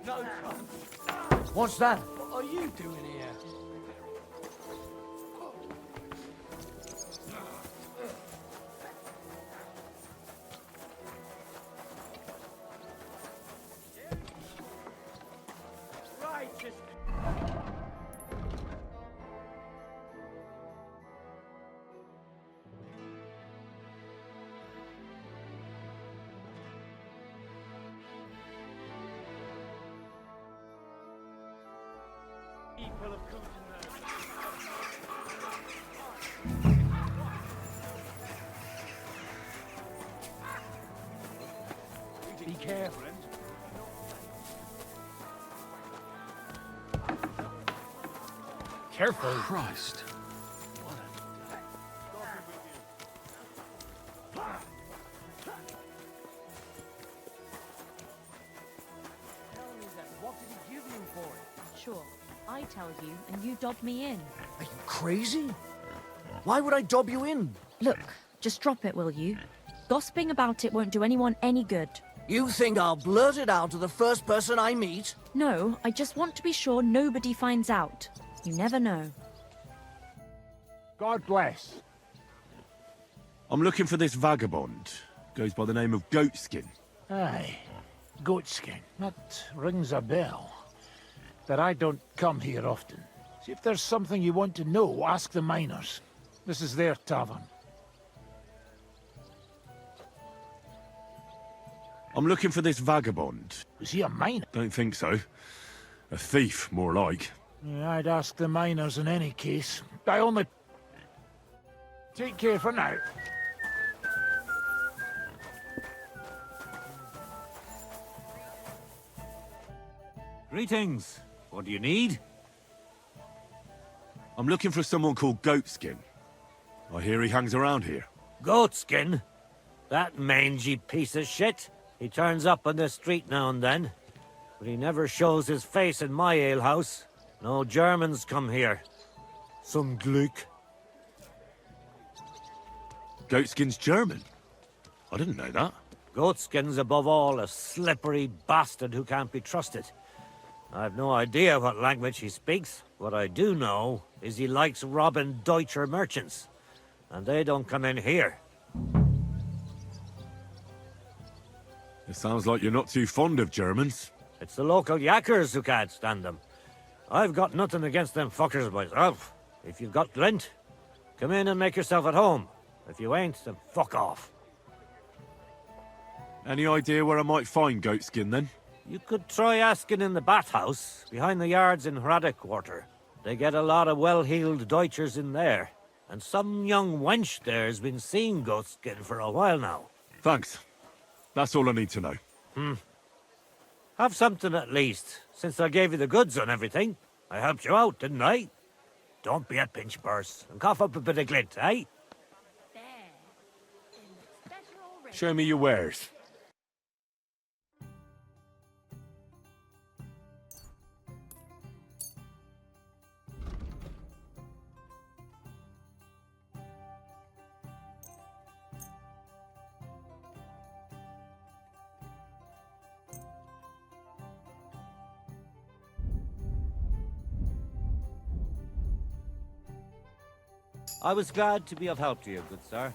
No chance. What's that? What are you doing here? Righteous. People of Kuttenberg. Careful. Christ. What did he give you for it? Sure, I tell you, and you dob me in. Are you crazy? Why would I dob you in? Look, just drop it, will you? Gossiping about it won't do anyone any good. You think I'll blurt it out to the first person I meet? No, I just want to be sure nobody finds out. You never know. God bless. I'm looking for this vagabond. Goes by the name of Goatskin. Aye, Goatskin. That rings a bell. But I don't come here often. See, if there's something you want to know, ask the miners. This is their tavern. I'm looking for this vagabond. Was he a miner? Don't think so. A thief, more like. Yeah, I'd ask the miners in any case. I only... Take care for now. Greetings. What do you need? I'm looking for someone called Goatskin. I hear he hangs around here. Goatskin? That mangy piece of shit? He turns up on the street now and then. But he never shows his face in my alehouse. No Germans come here. Some Gluck. Goatskin's German? I didn't know that. Goatskin's above all a slippery bastard who can't be trusted. I've no idea what language he speaks. What I do know is he likes robbing Deutscher merchants. And they don't come in here. It sounds like you're not too fond of Germans. It's the local yackers who can't stand them. I've got nothing against them fuckers myself. If you've got glint, come in and make yourself at home. If you ain't, then fuck off. Any idea where I might find Goatskin, then? You could try asking in the bathhouse, behind the yards in Hrada Quarter. They get a lot of well-heeled Deutschers in there. And some young wench there's been seeing Goatskin for a while now. Thanks. That's all I need to know. Have something at least, since I gave you the goods on everything. I helped you out, didn't I? Don't be a pinch purse, and cough up a bit of glint, eh? Show me your wares. I was glad to be of help to you, good sir.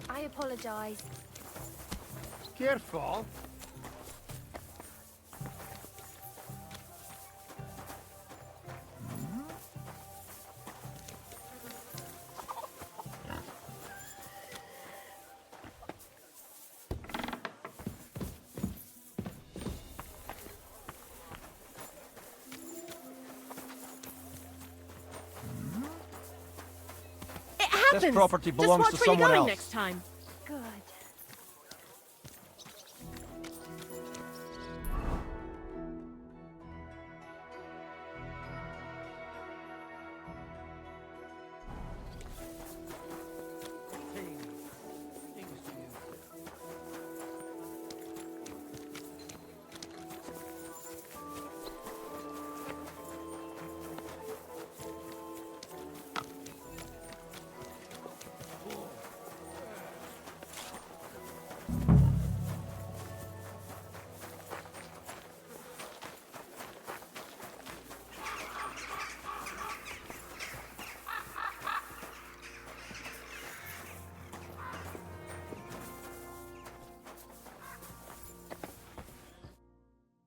I apologize. Careful. This property belongs to someone else. Next time. Good.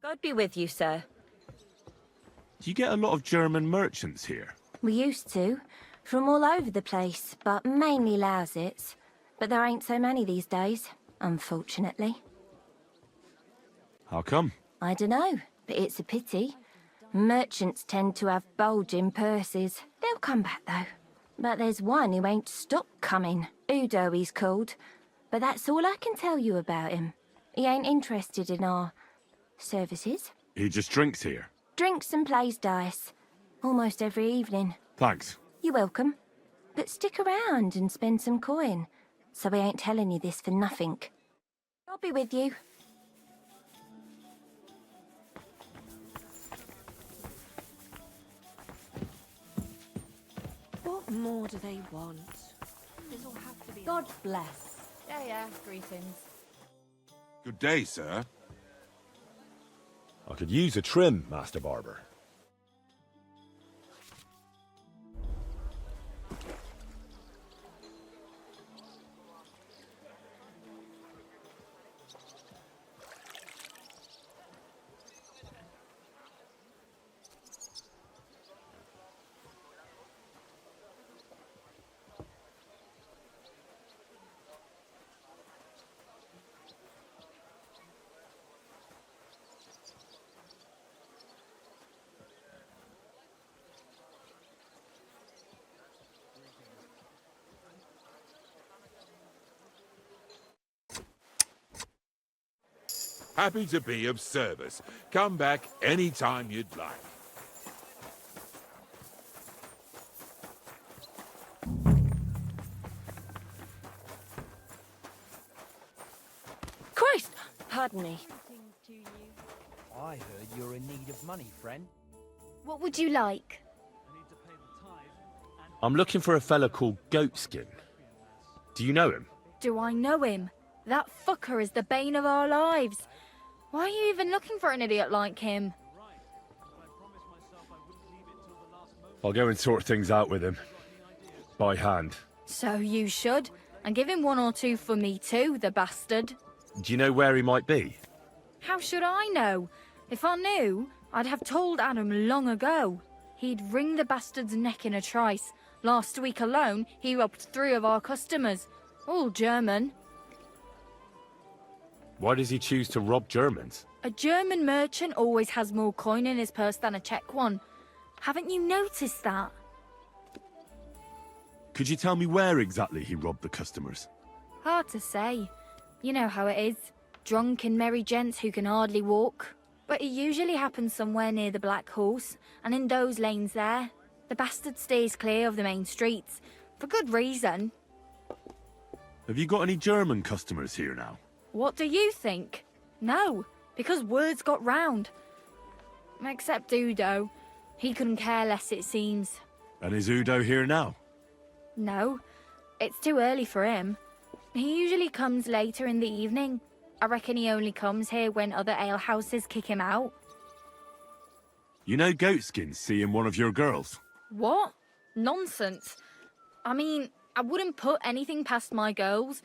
God be with you, sir. Do you get a lot of German merchants here? We used to. From all over the place, but mainly Lausitz. But there ain't so many these days, unfortunately. How come? I dunno, but it's a pity. Merchants tend to have bulging purses. They'll come back, though. But there's one who ain't stopped coming. Udo he's called. But that's all I can tell you about him. He ain't interested in our Services. He just drinks here. Drinks and plays dice. Almost every evening. Thanks. You're welcome. But stick around and spend some coin. So we ain't telling you this for nothing. I'll be with you. What more do they want? This'll have to be. God bless. Yeah, greetings. Good day, sir. I could use a trim, Master Barber. Happy to be of service. Come back anytime you'd like. Christ! Pardon me. I heard you're in need of money, friend. What would you like? I'm looking for a fella called Goatskin. Do you know him? Do I know him? That fucker is the bane of our lives. Why are you even looking for an idiot like him? I'll go and sort things out with him. By hand. So you should. And give him 1 or 2 for me too, the bastard. Do you know where he might be? How should I know? If I knew, I'd have told Adam long ago. He'd wring the bastard's neck in a trice. Last week alone, he robbed 3 of our customers. All German. Why does he choose to rob Germans? A German merchant always has more coin in his purse than a Czech one. Haven't you noticed that? Could you tell me where exactly he robbed the customers? Hard to say. You know how it is. Drunk and merry gents who can hardly walk. But it usually happens somewhere near the Black Horse, and in those lanes there. The bastard stays clear of the main streets. For good reason. Have you got any German customers here now? What do you think? No, because words got round. Except Udo. He couldn't care less, it seems. And is Udo here now? No, it's too early for him. He usually comes later in the evening. I reckon he only comes here when other alehouses kick him out. You know Goatskin's seeing one of your girls? What? Nonsense. I mean, I wouldn't put anything past my girls,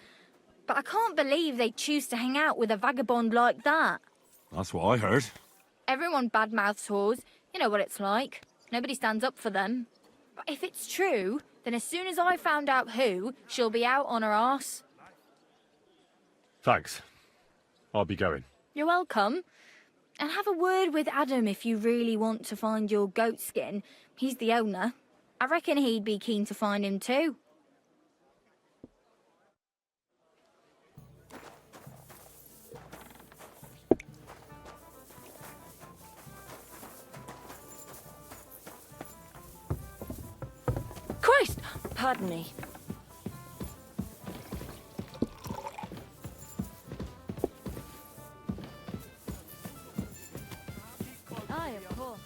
but I can't believe they choose to hang out with a vagabond like that. That's what I heard. Everyone badmouths whores. You know what it's like. Nobody stands up for them. But if it's true, then as soon as I found out who, she'll be out on her arse. Thanks. I'll be going. You're welcome. And have a word with Adam if you really want to find your Goatskin. He's the owner. I reckon he'd be keen to find him too. Christ! Pardon me. Aye, of course.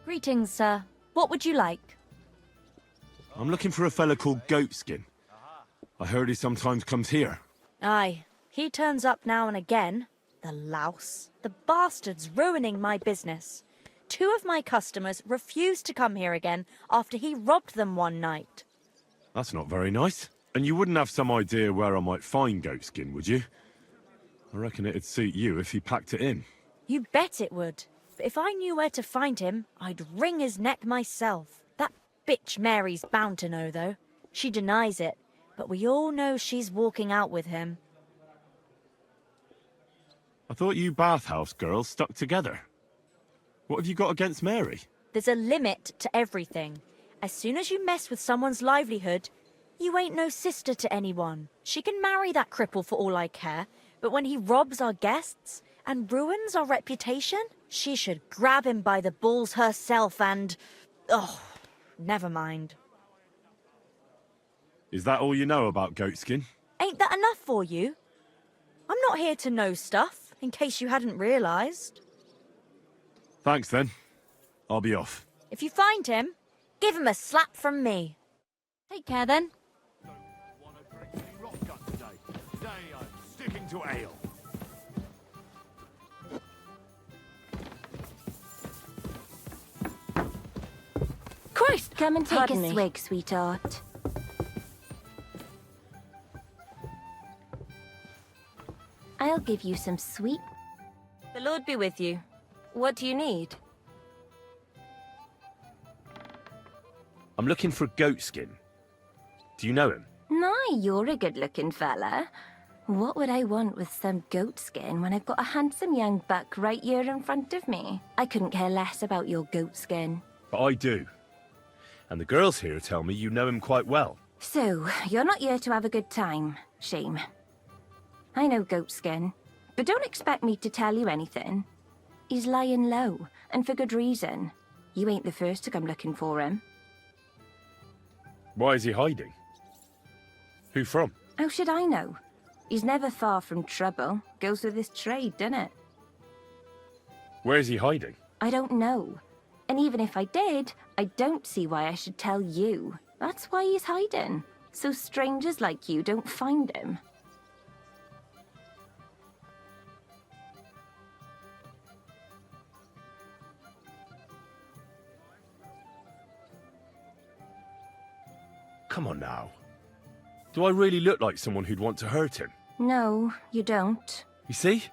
Greetings, sir. What would you like? I'm looking for a fella called Goatskin. I heard he sometimes comes here. Aye, he turns up now and again. The louse. The bastard's ruining my business. 2 of my customers refused to come here again after he robbed them one night. That's not very nice. And you wouldn't have some idea where I might find Goatskin, would you? I reckon it'd suit you if he packed it in. You bet it would. But if I knew where to find him, I'd wring his neck myself. That bitch Mary's bound to know, though. She denies it, but we all know she's walking out with him. I thought you bathhouse girls stuck together. What have you got against Mary? There's a limit to everything. As soon as you mess with someone's livelihood, You ain't no sister to anyone. She can marry that cripple for all I care, but when he robs our guests and ruins our reputation, she should grab him by the balls herself and... Oh, never mind. Is that all you know about Goatskin? Ain't that enough for you? I'm not here to know stuff, in case you hadn't realised. Thanks then. I'll be off. If you find him, give him a slap from me. Take care then. Today I'm sticking to ale. Christ! Come and take Pardon a me. swig, sweetheart. I'll give you some sweet... The Lord be with you. What do you need? I'm looking for Goatskin. Do you know him? Nah, you're a good-looking fella. What would I want with some goat skin when I've got a handsome young buck right here in front of me? I couldn't care less about your goat skin. But I do. And the girls here tell me you know him quite well. So, you're not here to have a good time. Shame. I know Goatskin, but don't expect me to tell you anything. He's lying low, and for good reason. You ain't the first to come looking for him. Why is he hiding? Who from? How should I know? He's never far from trouble. Goes with his trade, doesn't it? Where is he hiding? I don't know. And even if I did, I don't see why I should tell you. That's why he's hiding. So strangers like you don't find him. Come on now. Do I really look like someone who'd want to hurt him? No, you don't. You see?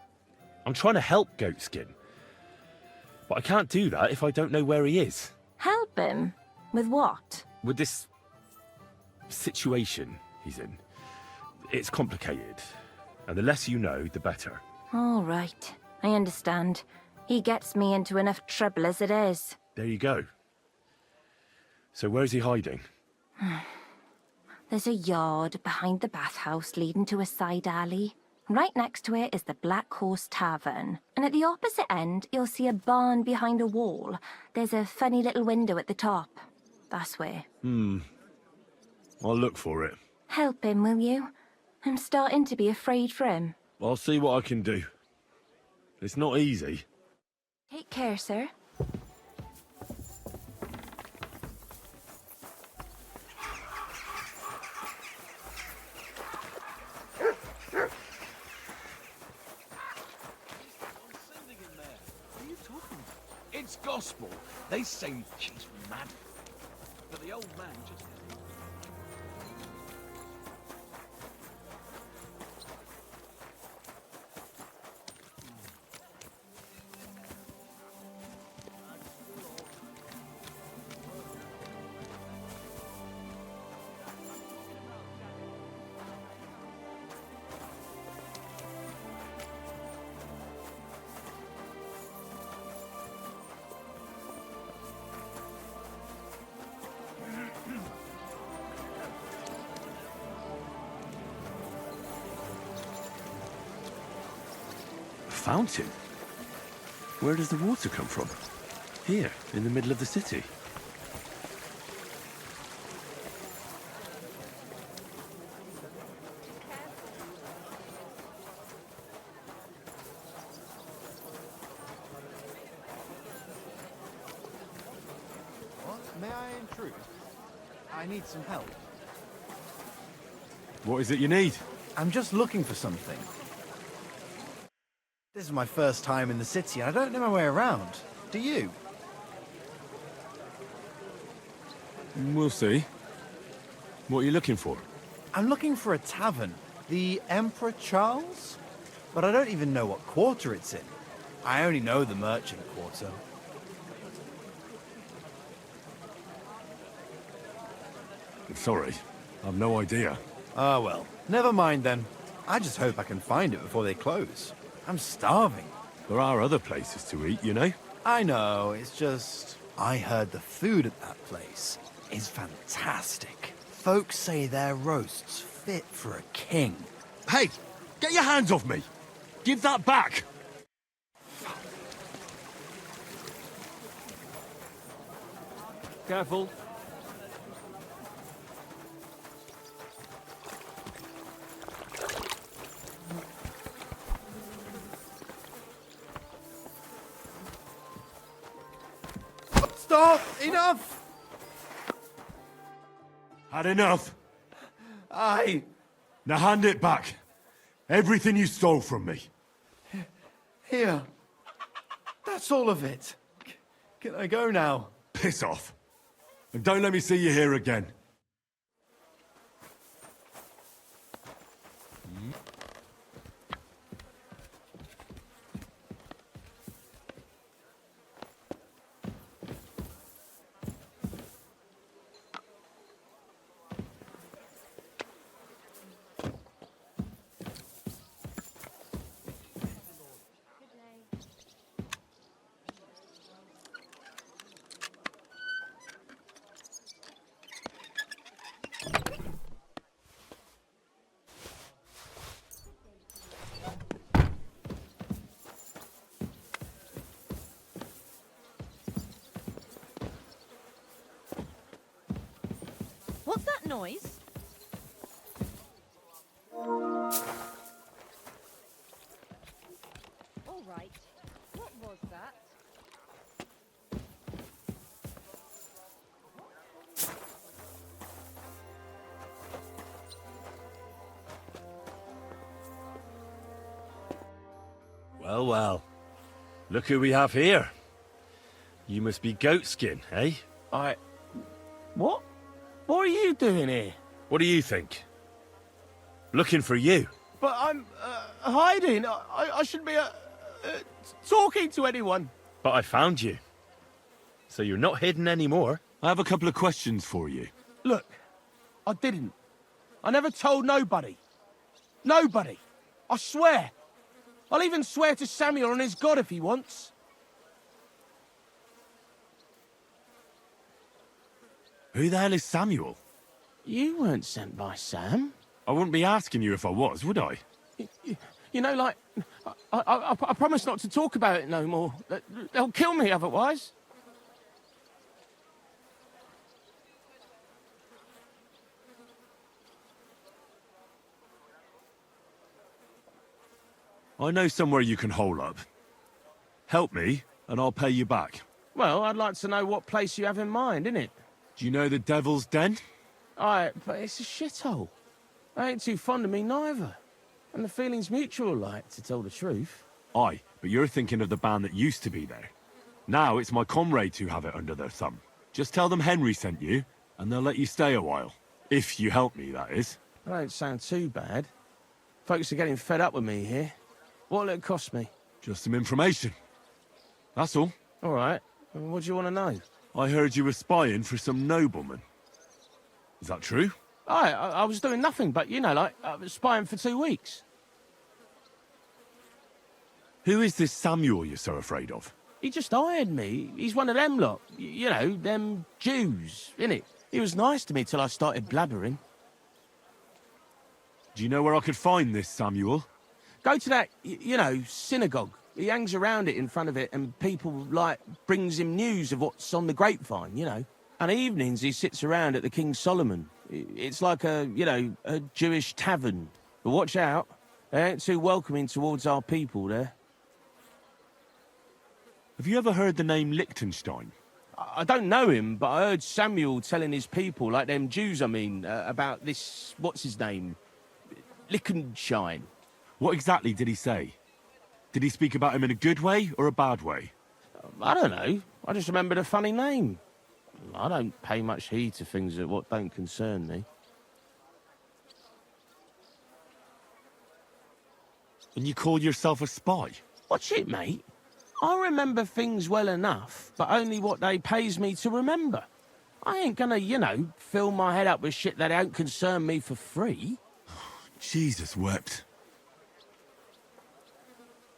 I'm trying to help Goatskin. But I can't do that if I don't know where he is. Help him? With what? With this situation he's in. It's complicated. And the less you know, the better. All right. I understand. He gets me into enough trouble as it is. There you go. So where's he hiding? There's a yard behind the bathhouse leading to a side alley. Right next to it is the Black Horse Tavern. And at the opposite end, you'll see a barn behind a wall. There's a funny little window at the top. That's where. I'll look for it. Help him, will you? I'm starting to be afraid for him. I'll see what I can do. It's not easy. Take care, sir. It's gospel. They say she's mad. But the old man just... Fountain? Where does the water come from? Here, in the middle of the city. What? May I intrude? I need some help. What is it you need? I'm just looking for something. This is my first time in the city, and I don't know my way around. Do you? We'll see. What are you looking for? I'm looking for a tavern. The Emperor Charles? But I don't even know what quarter it's in. I only know the merchant quarter. Sorry, I've no idea. Ah, well. Never mind then. I just hope I can find it before they close. I'm starving. There are other places to eat, you know? I know, it's just... I heard the food at that place is fantastic. Folks say their roasts fit for a king. Hey, get your hands off me! Give that back! Careful. Stop! Enough! Had enough? Aye. Now hand it back. Everything you stole from me. Here. That's all of it. Can I go now? Piss off. And don't let me see you here again. What's that noise? All right. What was that? Well, well. Look who we have here. You must be Goatskin, eh? What? What are you doing here? What do you think? Looking for you. But I'm hiding. I shouldn't be talking to anyone. But I found you. So you're not hidden anymore. I have a couple of questions for you. Look, I didn't. I never told nobody. Nobody. I swear. I'll even swear to Samuel and his God if he wants. Who the hell is Samuel? You weren't sent by Sam. I wouldn't be asking you if I was, would I? You know, like, I promise not to talk about it no more. They'll kill me otherwise. I know somewhere you can hole up. Help me, and I'll pay you back. Well, I'd like to know what place you have in mind, innit? Do you know the Devil's Den? Aye, but it's a shithole. They ain't too fond of me neither. And the feeling's mutual, like, to tell the truth. Aye, but you're thinking of the band that used to be there. Now it's my comrades who have it under their thumb. Just tell them Henry sent you, and they'll let you stay a while. If you help me, that is. That don't sound too bad. Folks are getting fed up with me here. What'll it cost me? Just some information. That's all. All right. What do you want to know? I heard you were spying for some nobleman. Is that true? Aye, I was doing nothing but, you know, like, I was spying for 2 weeks. Who is this Samuel you're so afraid of? He just hired me. He's one of them lot. You know, them Jews, innit? He was nice to me till I started blabbering. Do you know where I could find this Samuel? Go to that, you know, synagogue. He hangs around it in front of it, and people, like, brings him news of what's on the grapevine, you know. And evenings he sits around at the King Solomon. It's like a, you know, a Jewish tavern. But watch out. They ain't too welcoming towards our people there. Have you ever heard the name Liechtenstein? I don't know him, but I heard Samuel telling his people, like them Jews, I mean, about this, what's his name? Liechtenstein. What exactly did he say? Did he speak about him in a good way or a bad way? I don't know. I just remembered a funny name. I don't pay much heed to things that what don't concern me. And you call yourself a spy? Watch it, mate. I remember things well enough, but only what they pays me to remember. I ain't gonna, you know, fill my head up with shit that don't concern me for free. Jesus wept.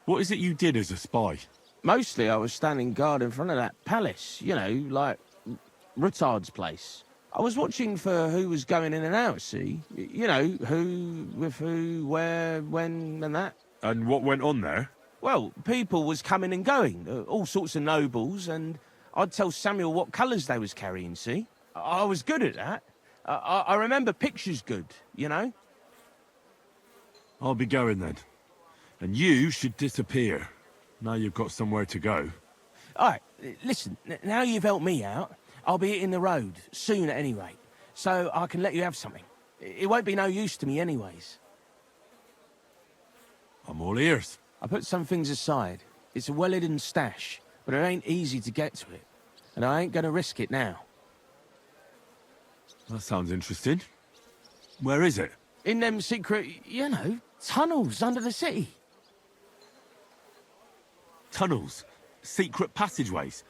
What is it you did as a spy? Mostly I was standing guard in front of that palace, you know, like Rutard's place. I was watching for who was going in and out, see? You know, who, with who, where, when, and that. And what went on there? Well, people was coming and going, all sorts of nobles, and I'd tell Samuel what colours they was carrying, see? I was good at that. I remember pictures good, you know? I'll be going then. And you should disappear. Now you've got somewhere to go. All right, listen, now you've helped me out, I'll be hitting the road, soon at any rate, so I can let you have something. It won't be no use to me anyways. I'm all ears. I put some things aside. It's a well-hidden stash, but it ain't easy to get to it. And I ain't gonna risk it now. That sounds interesting. Where is it? In them secret, you know, tunnels under the city. Tunnels? Secret passageways?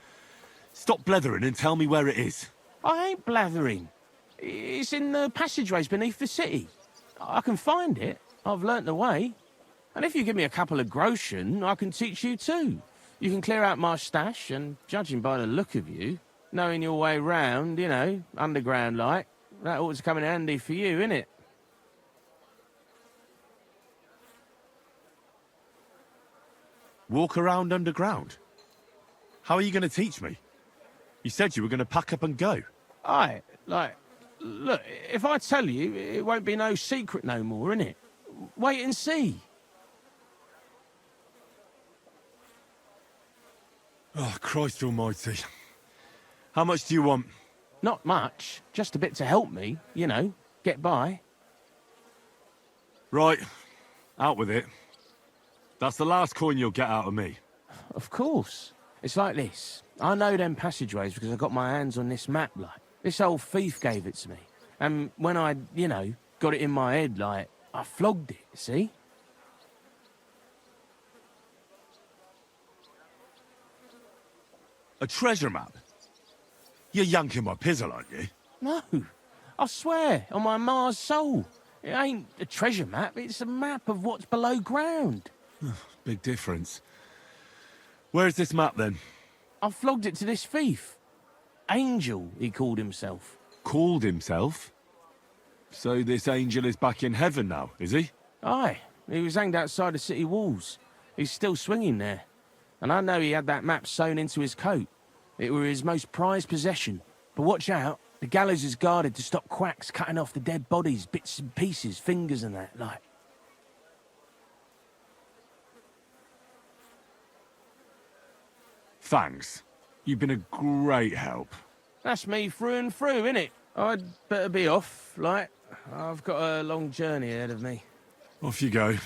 Stop blethering and tell me where it is. I ain't blathering. It's in the passageways beneath the city. I can find it. I've learnt the way. And if you give me a couple of groschen, I can teach you too. You can clear out my stash, and judging by the look of you, knowing your way round, you know, underground like, that ought to come in handy for you, innit? Walk around underground? How are you going to teach me? You said you were going to pack up and go. Aye, like, look, if I tell you, it won't be no secret no more, innit? Wait and see. Oh, Christ almighty. How much do you want? Not much, just a bit to help me, you know, get by. Right, out with it. That's the last coin you'll get out of me. Of course. It's like this. I know them passageways because I got my hands on this map, like. This old thief gave it to me. And when I, you know, got it in my head, like, I flogged it, see? A treasure map? You're yanking my pizzle, aren't you? No. I swear, on my Mars soul. It ain't a treasure map, it's a map of what's below ground. Big difference. Where's this map, then? I flogged it to this thief. Angel, he called himself. Called himself? So this angel is back in heaven now, is he? Aye. He was hanged outside the city walls. He's still swinging there. And I know he had that map sewn into his coat. It were his most prized possession. But watch out, the gallows is guarded to stop quacks cutting off the dead bodies, bits and pieces, fingers and that, like. Thanks. You've been a great help. That's me through and through, innit? I'd better be off, like. I've got a long journey ahead of me. Off you go.